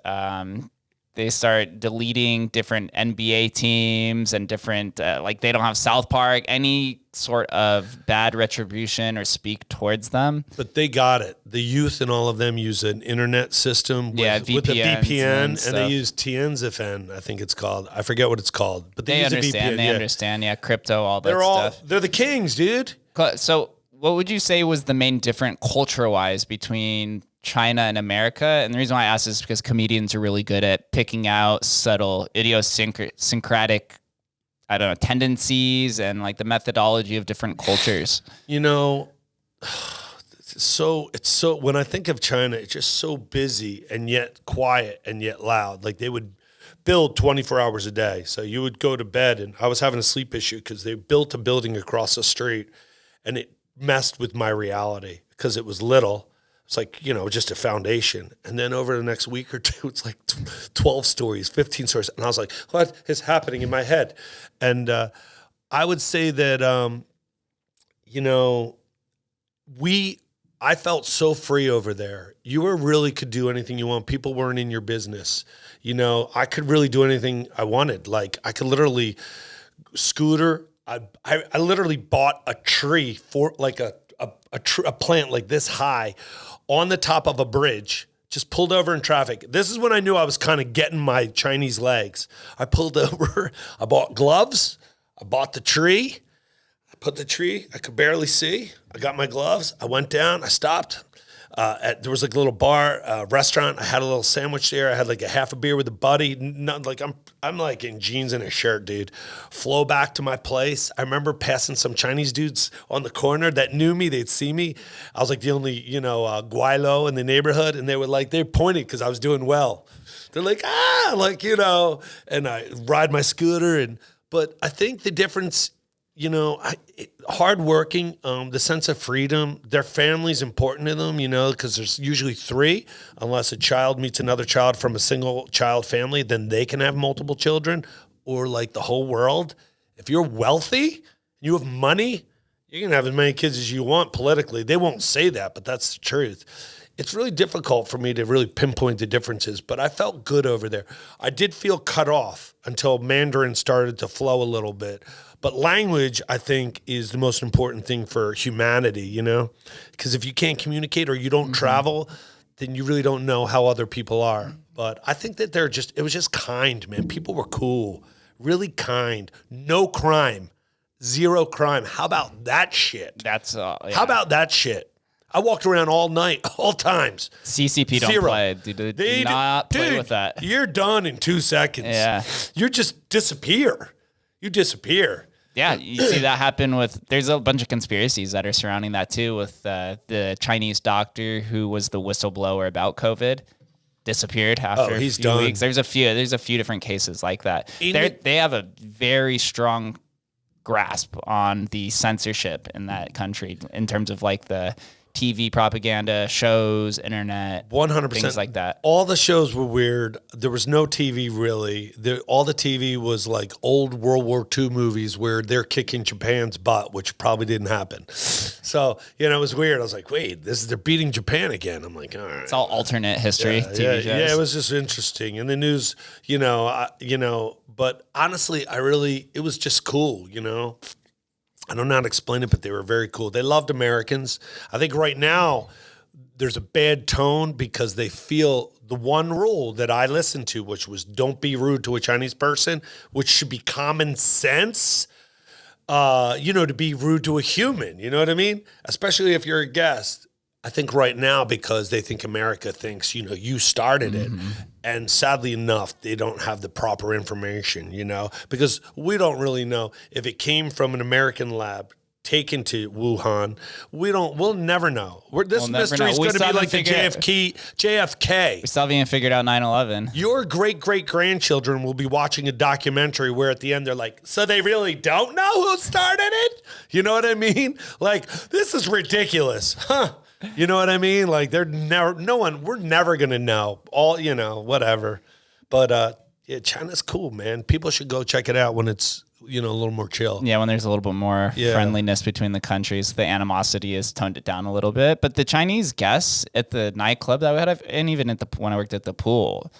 they start deleting different NBA teams and different, they don't have South Park, any sort of bad retribution or speak towards them. But they got it. The youth and all of them use an internet system with the VPN, and they use Tianzifan, I think it's called. I forget what it's called. But they use understand. VPN, they understand, crypto, all that stuff. They're the kings, dude. So what would you say was the main difference culture-wise between China and America? And the reason why I ask is because comedians are really good at picking out subtle idiosyncratic, tendencies and the methodology of different cultures. So when I think of China, it's just so busy and yet quiet and yet loud. Like they would build 24 hours a day. So you would go to bed, and I was having a sleep issue because they built a building across the street, and it messed with my reality because it was little. It's just a foundation. And then over the next week or two, it's 12 stories, 15 stories. And I was like, what is happening in my head? And I would say that, I felt so free over there. You really could do anything you want. People weren't in your business. I could really do anything I wanted. I could literally scooter. I literally bought a tree for a plant like this high on the top of a bridge, just pulled over in traffic. This is when I knew I was kind of getting my Chinese legs. I pulled over, I bought gloves, I bought the tree, I put the tree, I could barely see. I got my gloves, I went down, I stopped. there was like a little bar, restaurant. I had a little sandwich there. I had like a half a beer with a buddy. Not like I'm like in jeans and a shirt, dude. Flow back to my place. I remember passing some Chinese dudes on the corner that knew me. They'd see me. I was like the only, guaylo in the neighborhood, and they pointed because I was doing well. They're like, and I ride my scooter. But I think the difference, hardworking, the sense of freedom, their family's important to them, because there's usually 3, unless a child meets another child from a single child family, then they can have multiple children, or like the whole world. If you're wealthy, you have money, you can have as many kids as you want politically. They won't say that, but that's the truth. It's really difficult for me to really pinpoint the differences, but I felt good over there. I did feel cut off until Mandarin started to flow a little bit. But language, I think, is the most important thing for humanity, Because if you can't communicate or you don't travel, then you really don't know how other people are. But I think that it was just kind, man. People were cool, really kind. No crime, 0 crime. How about that shit? Yeah. How about that shit? I walked around all night, all times. CCP don't 0. play. Dude, do not play with that. You're done in 2 seconds. Yeah. You just disappear. You disappear. Yeah, you see that happen there's a bunch of conspiracies that are surrounding that too, with the Chinese doctor who was the whistleblower about COVID, disappeared after he's a few done. weeks. There's a few different cases like that. They have a very strong grasp on the censorship in that country in terms of like the TV propaganda, shows, internet, 100%. things like that. All the shows were weird. There was no TV really. All the TV was like old World War II movies where they're kicking Japan's butt, which probably didn't happen. So, it was weird. I was like, wait, they're beating Japan again. I'm like, all right. It's all alternate history TV shows. Yeah, it was just interesting. And the news, but honestly, it was just cool, I don't know how to explain it, but they were very cool. They loved Americans. I think right now there's a bad tone because they feel the one rule that I listened to, which was don't be rude to a Chinese person, which should be common sense, to be rude to a human. You know what I mean? Especially if you're a guest. I think right now because they think America thinks, you started it. And sadly enough, they don't have the proper information, because we don't really know if it came from an American lab taken to Wuhan. We'll never know. This mystery is going to be like the JFK. We still haven't even figured out 9/11. Your great-great-grandchildren will be watching a documentary where at the end they're like, so they really don't know who started it? You know what I mean? Like, this is ridiculous. Huh? You know what I mean? Like we're never going to know whatever. But China's cool, man. People should go check it out when it's, a little more chill. Yeah, when there's a little bit more friendliness between the countries, the animosity has toned it down a little bit. But the Chinese guests at the nightclub that we had, and even when I worked at the pool,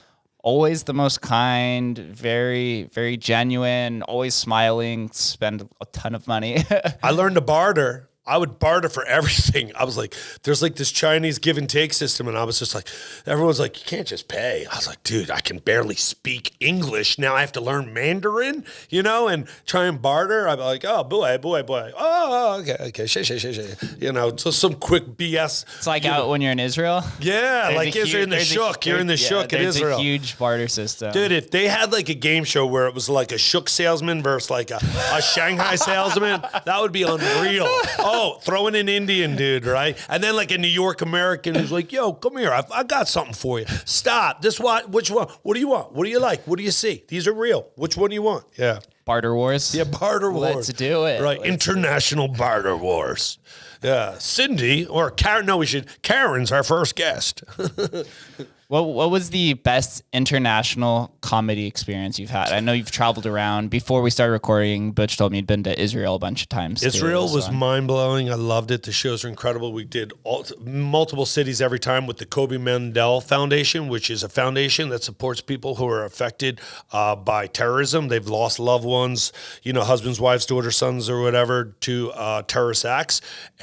always the most kind, very, very genuine, always smiling, spend a ton of money. I learned to barter. I would barter for everything. I was like, there's like this Chinese give and take system. And I was just like, everyone's like, you can't just pay. I was like, dude, I can barely speak English. Now I have to learn Mandarin, and try and barter. I'm like, oh, boy. Oh, okay. Shay. So some quick BS. It's like out when you're in Israel. Yeah, like you're in the shuk. You're in the shuk in Israel. There's a huge barter system. Dude, if they had like a game show where it was like a shuk salesman versus like a Shanghai salesman, that would be unreal. Oh, throw in an Indian dude, right? And then like a New York American who's like, yo, come here. I got something for you. Stop. Which one? What do you want? What do you like? What do you see? These are real. Which one do you want? Yeah. Barter wars? Yeah, barter wars. Let's do it. Right. International barter wars. Yeah. Cindy or Karen. No, Karen's our first guest. What was the best international comedy experience you've had? I know you've traveled around. Before we started recording, Butch told me you'd been to Israel a bunch of times. Israel was mind-blowing. I loved it. The shows are incredible. We did multiple cities every time with the Kobe Mandel Foundation, which is a foundation that supports people who are affected by terrorism. They've lost loved ones, husbands, wives, daughters, sons, or whatever, to terrorist acts.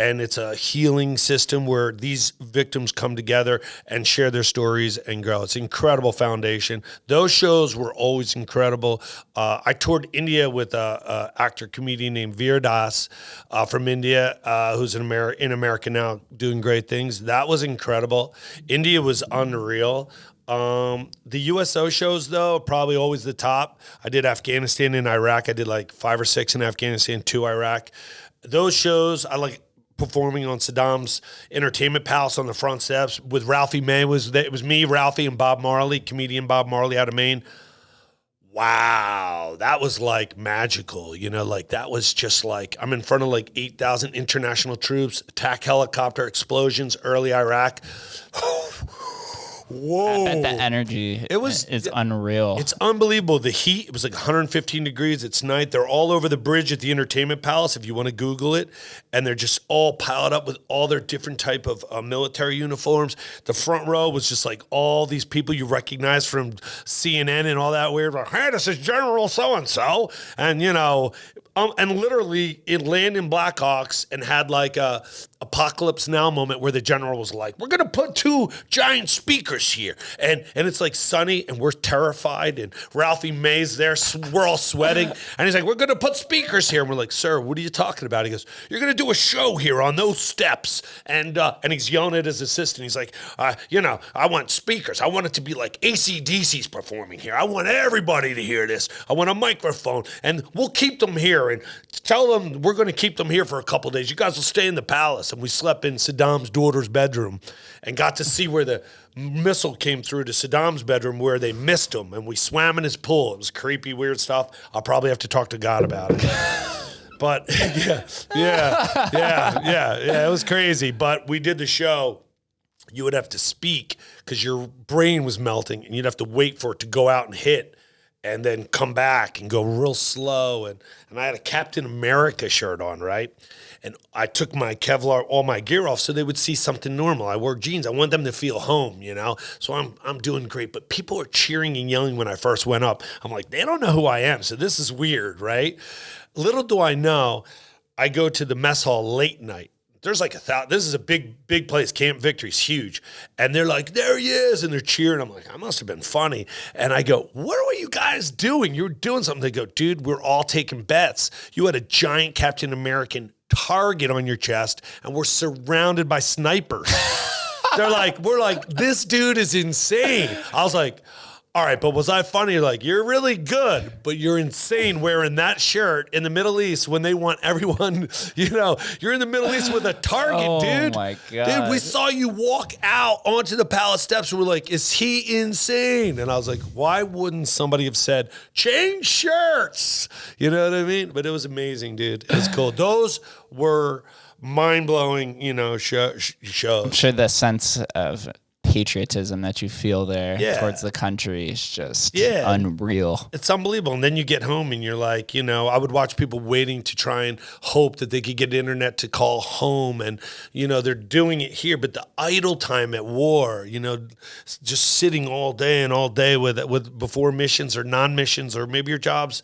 and it's a healing system where these victims come together and share their stories and grow. It's an incredible foundation. Those shows were always incredible. I toured India with a actor comedian named Veer Das from India, who's in America now, doing great things. That was incredible. India was unreal. The USO shows, though, probably always the top. I did Afghanistan and Iraq. I did like 5 or 6 in Afghanistan, 2 Iraq. Those shows, I like performing on Saddam's Entertainment Palace on the front steps with Ralphie May. It was me, Ralphie, and Bob Marley, comedian Bob Marley out of Maine. Wow, that was like magical, like that was just like, I'm in front of like 8,000 international troops, attack helicopter explosions, early Iraq. Whoa. I bet the energy is unreal. It's unbelievable. The heat, it was like 115 degrees. It's night. They're all over the bridge at the Entertainment Palace, if you want to Google it. And they're just all piled up with all their different type of military uniforms. The front row was just like all these people you recognize from CNN and all that weird, like, hey, this is General so-and-so. And, and literally it landed in Blackhawks and had like a Apocalypse Now moment where the general was like, we're going to put 2 giant speakers here. And it's like sunny and we're terrified. And Ralphie May's there. We're all sweating. And he's like, we're going to put speakers here. And we're like, sir, what are you talking about? He goes, you're going to do a show here on those steps. And he's yelling at his assistant. He's like, I want speakers. I want it to be like AC/DC's performing here. I want everybody to hear this. I want a microphone. And we'll keep them here. And tell them we're going to keep them here for a couple of days. You guys will stay in the palace. And we slept in Saddam's daughter's bedroom and got to see where the missile came through to Saddam's bedroom where they missed him. And we swam in his pool. It was creepy, weird stuff. I'll probably have to talk to God about it. But yeah, it was crazy. But we did the show. You would have to speak because your brain was melting and you'd have to wait for it to go out and hit. And then come back and go real slow. And I had a Captain America shirt on, right? And I took my Kevlar, all my gear off so they would see something normal. I wore jeans. I want them to feel home, So I'm doing great. But people are cheering and yelling when I first went up. I'm like, they don't know who I am. So this is weird, right? Little do I know, I go to the mess hall late night. There's like 1,000. This is a big place. Camp Victory's huge. And they're like, there he is. And they're cheering. I'm like, I must have been funny. And I go, what are you guys doing? You're doing something. They go, dude, we're all taking bets. You had a giant Captain American target on your chest, and we're surrounded by snipers. We're like, this dude is insane. I was like, all right, but was I funny? Like, you're really good, but you're insane wearing that shirt in the Middle East when they want everyone, you're in the Middle East with a target, dude. Oh, my God. Dude, we saw you walk out onto the palace steps. We're like, is he insane? And I was like, why wouldn't somebody have said, change shirts? You know what I mean? But it was amazing, dude. It was cool. Those were mind-blowing, shows. I'm sure the sense of patriotism that you feel there towards the country is just unreal. It's unbelievable. And then you get home and you're like, I would watch people waiting to try and hope that they could get internet to call home. And, they're doing it here. But the idle time at war, just sitting all day with before missions or non-missions, or maybe your job's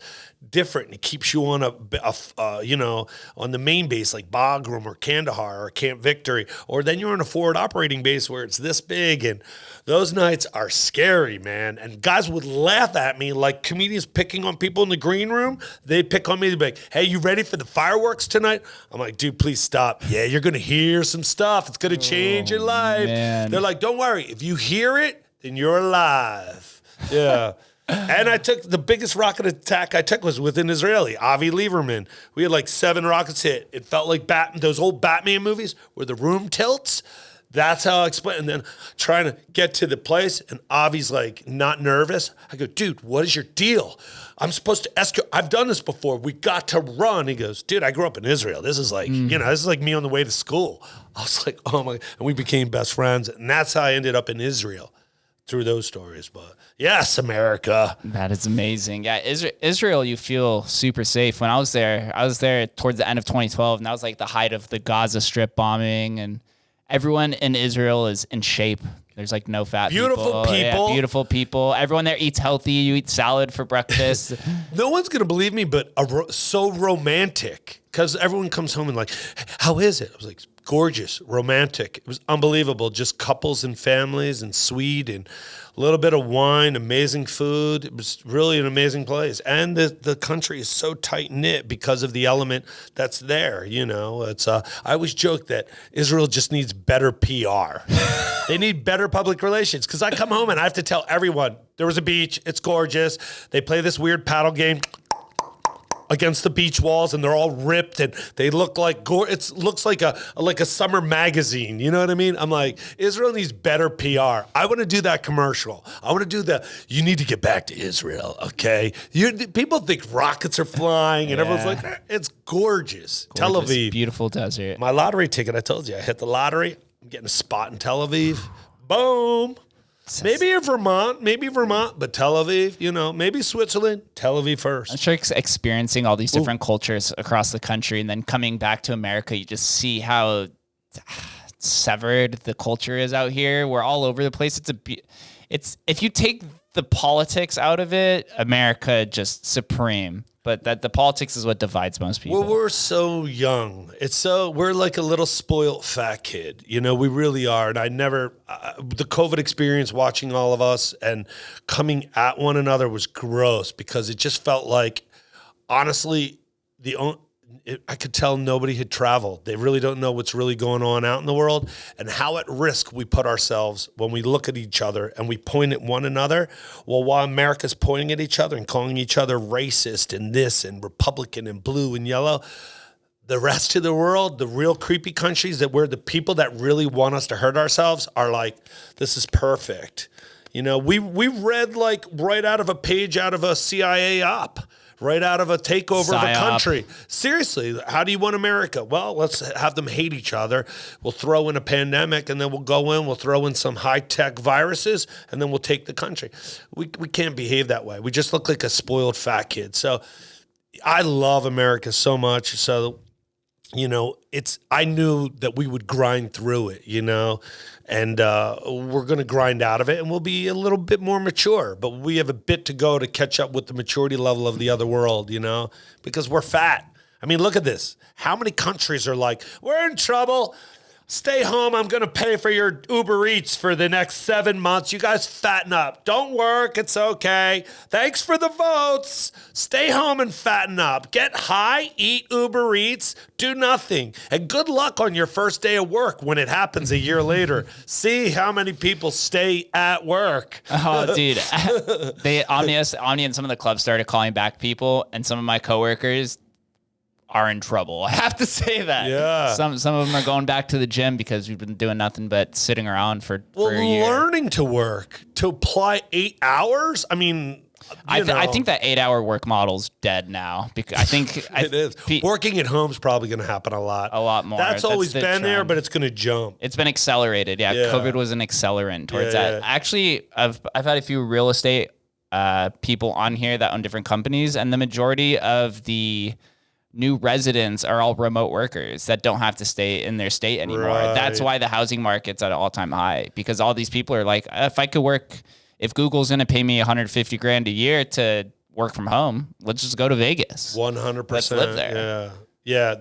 different and it keeps you on on the main base like Bagram or Kandahar or Camp Victory, or then you're on a forward operating base where it's this big, and those nights are scary, man. And guys would laugh at me like comedians picking on people in the green room. They pick on me. They'd be like, hey, you ready for the fireworks tonight? I'm like, dude, please stop. Yeah, you're gonna hear some stuff. It's gonna change your life. Man. They're like, don't worry, if you hear it, then you're alive. Yeah. And I took the biggest rocket attack I took was with an Israeli, Avi Lieberman. We had like 7 rockets hit. It felt like those old Batman movies where the room tilts. That's how I explain. And then trying to get to the place, and Avi's like not nervous. I go, dude, what is your deal? I'm supposed to escort. I've done this before. We got to run. He goes, dude, I grew up in Israel. This is like, this is like me on the way to school. I was like, oh my. And we became best friends. And that's how I ended up in Israel. Through those stories. But yes, America. That is amazing. Yeah, Israel, you feel super safe. When I was there towards the end of 2012, and that was like the height of the Gaza Strip bombing, and everyone in Israel is in shape. There's like no fat beautiful people. Yeah, beautiful people. Everyone there eats healthy. You eat salad for breakfast. No one's going to believe me, but so romantic, because everyone comes home and like, how is it? I was like, gorgeous, romantic. It was unbelievable. Just couples and families and sweet and a little bit of wine, amazing food. It was really an amazing place. And the country is so tight knit because of the element that's there. You know, it's I always joke that Israel just needs better PR. They need better public relations, because I come home and I have to tell everyone there was a beach. It's gorgeous. They play this weird paddle game against the beach walls, and they're all ripped, and they look like it looks like a summer magazine. You know what I mean? I'm like, Israel needs better PR. I want to do that commercial. I want to do you need to get back to Israel, okay? People think rockets are flying, and everyone's like, it's gorgeous. Tel Aviv, beautiful desert. My lottery ticket. I told you, I hit the lottery. I'm getting a spot in Tel Aviv. Boom. Maybe Vermont, but Tel Aviv, you know, maybe Switzerland, Tel Aviv first. I'm sure experiencing all these different cultures across the country and then coming back to America, you just see how severed the culture is out here. We're all over the place. It's if you take the politics out of it, America just supreme. But that the politics is what divides most people. Well, we're so young. We're like a little spoiled fat kid. You know, we really are. And the COVID experience, watching all of us and coming at one another was gross, because it just felt like, honestly, I could tell nobody had traveled. They really don't know what's really going on out in the world, and how at risk we put ourselves when we look at each other and we point at one another. Well, while America's pointing at each other and calling each other racist and this and Republican and blue and yellow, the rest of the world, the real creepy countries that we're the people that really want us to hurt ourselves, are like, this is perfect. You know, we read like right out of a page out of a CIA op. Right out of a takeover of a country. Seriously, how do you want America? Well, let's have them hate each other. We'll throw in a pandemic, and then we'll throw in some high-tech viruses, and then we'll take the country. We can't behave that way. We just look like a spoiled fat kid. So I love America so much. So, you know, I knew that we would grind through it, you know, and we're going to grind out of it, and we'll be a little bit more mature, but we have a bit to go to catch up with the maturity level of the other world, you know, because we're fat. I mean, look at this. How many countries are like, we're in trouble. Stay home. I'm going to pay for your Uber Eats for the next 7 months. You guys fatten up. Don't work. It's okay. Thanks for the votes. Stay home and fatten up. Get high, eat Uber Eats, do nothing. And good luck on your first day of work when it happens a year later. See how many people stay at work. Oh, dude. Omni and some of the clubs started calling back people, and some of my coworkers are in trouble. I have to say that. Yeah. Some of them are going back to the gym because we've been doing nothing but sitting around for a year. Learning to work, to apply 8 hours. I mean, I think that 8-hour work model's dead now. Because I think it is. Working at home is probably going to happen a lot more. That's always been there, but it's going to jump. It's been accelerated. Yeah. COVID was an accelerant towards that. Actually, I've had a few real estate people on here that own different companies, and the majority of the new residents are all remote workers that don't have to stay in their state anymore. Right. That's why the housing market's at an all-time high, because all these people are like, if Google's going to pay me $150,000 a year to work from home, let's just go to Vegas. 100%. Let's live there. Yeah.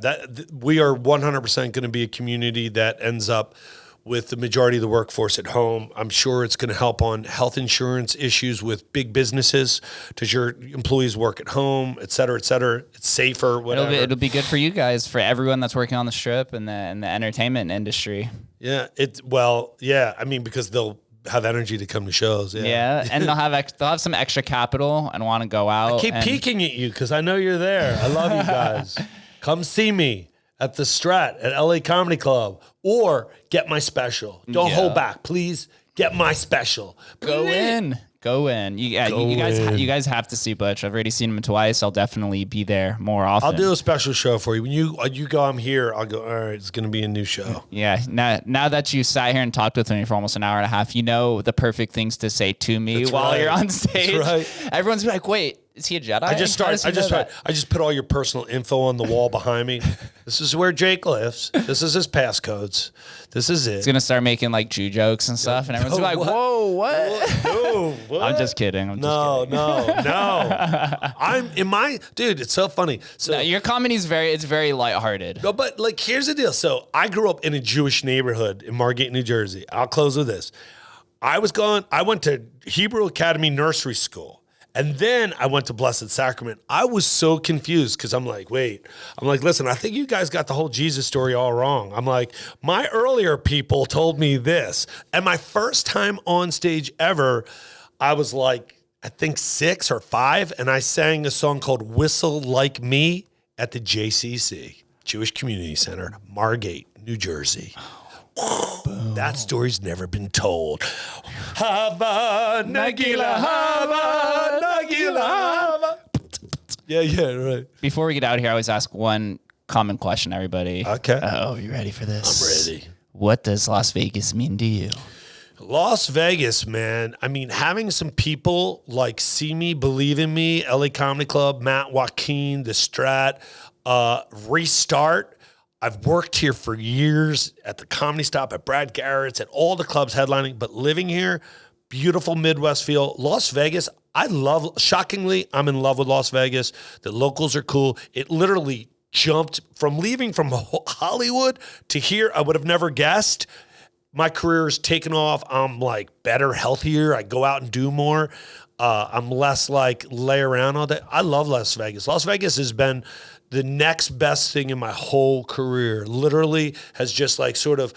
We are 100% going to be a community that ends up with the majority of the workforce at home. I'm sure it's going to help on health insurance issues with big businesses. Does your employees work at home, et cetera, et cetera? It's safer, whatever. It'll be good for you guys, for everyone that's working on the Strip and the entertainment industry. Yeah. I mean, because they'll have energy to come to shows. Yeah. And they'll have some extra capital and want to go out. I keep peeking at you because I know you're there. I love you guys. Come see me at the Strat at LA Comedy Club, or get my special. Don't hold back, please. Get my special. Go in. You guys have to see Butch. I've already seen him twice. I'll definitely be there more often. I'll do a special show for you. When you go, I'm here. I'll go, all right, it's going to be a new show. Yeah. Now that you sat here and talked with me for almost an hour and a half, you know the perfect things to say to me while you're on stage. That's right. Everyone's like, wait, is he a Jedi? I just put all your personal info on the wall behind me. This is where Jake lives. This is his passcodes. This is it. He's gonna start making like Jew jokes and stuff, and everyone's like, "Whoa, what?" No, what? I'm just kidding. No. I'm in my dude. It's so funny. So No, your comedy's very lighthearted. no, but like here's the deal. So I grew up in a Jewish neighborhood in Margate, New Jersey. I'll close with this. I went to Hebrew Academy Nursery School. And then I went to Blessed Sacrament. I was so confused because I'm like, listen, I think you guys got the whole Jesus story all wrong. I'm like, my earlier people told me this. And my first time on stage ever, I was like, I think 6 or 5. And I sang a song called Whistle Like Me at the JCC, Jewish Community Center, Margate, New Jersey. That story's never been told. Hava Nagila, Hava Nagila, Hava. Yeah, right. Before we get out of here, I always ask one common question, everybody. Okay. Oh, you ready for this? I'm ready. What does Las Vegas mean to you? Las Vegas, man. I mean, having some people like see me, believe in me, LA Comedy Club, Matt Joaquin, The Strat, Restart. I've worked here for years at the Comedy Stop, at Brad Garrett's, at all the clubs headlining, but living here, beautiful Midwest feel. Las Vegas, shockingly, I'm in love with Las Vegas. The locals are cool. It literally jumped from leaving from Hollywood to here. I would have never guessed. My career's taken off. I'm like better, healthier. I go out and do more. I'm less like lay around all day. I love Las Vegas. Las Vegas has been the next best thing in my whole career. Literally has just like sort of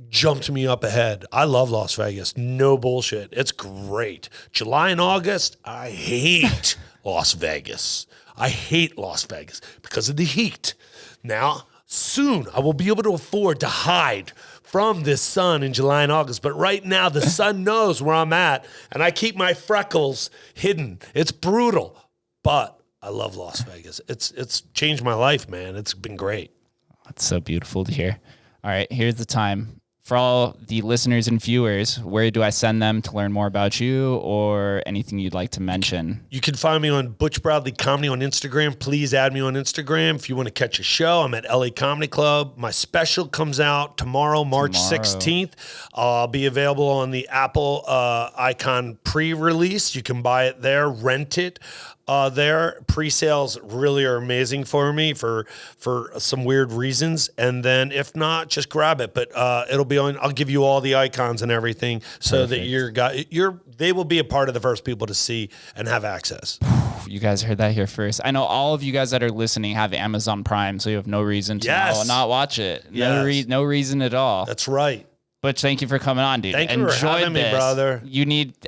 jumped me up ahead. I love Las Vegas. No bullshit. It's great. July and August, I hate Las Vegas. I hate Las Vegas because of the heat. Now, soon I will be able to afford to hide from this sun in July and August. But right now, the sun knows where I'm at, and I keep my freckles hidden. It's brutal, but I love Las Vegas. It's changed my life, man. It's been great. That's so beautiful to hear. All right, here's the time. For all the listeners and viewers, where do I send them to learn more about you or anything you'd like to mention? You can find me on Butch Bradley Comedy on Instagram. Please add me on Instagram. If you want to catch a show, I'm at LA Comedy Club. My special comes out tomorrow, March 16th. I'll be available on the Apple Icon pre-release. You can buy it there, rent it. There, pre-sales really are amazing for me for some weird reasons, and then if not, just grab it. But it'll be on. I'll give you all the icons and everything, so Perfect. That they will be a part of the first people to see and have access. You guys heard that here first. I know all of you guys that are listening have Amazon Prime, so you have no reason to not watch it. Yes. No reason at all. That's right. Butch, thank you for coming on, dude. Thank you for having me, brother.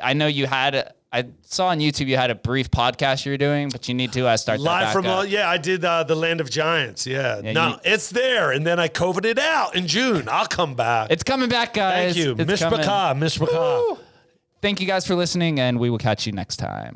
I know you had. I saw on YouTube you had a brief podcast you were doing, but you need to start live that back up. I did the Land of Giants. It's there, and then I COVID'd it out in June. I'll come back. It's coming back, guys. Thank you, Mishpachah. Thank you guys for listening, and we will catch you next time.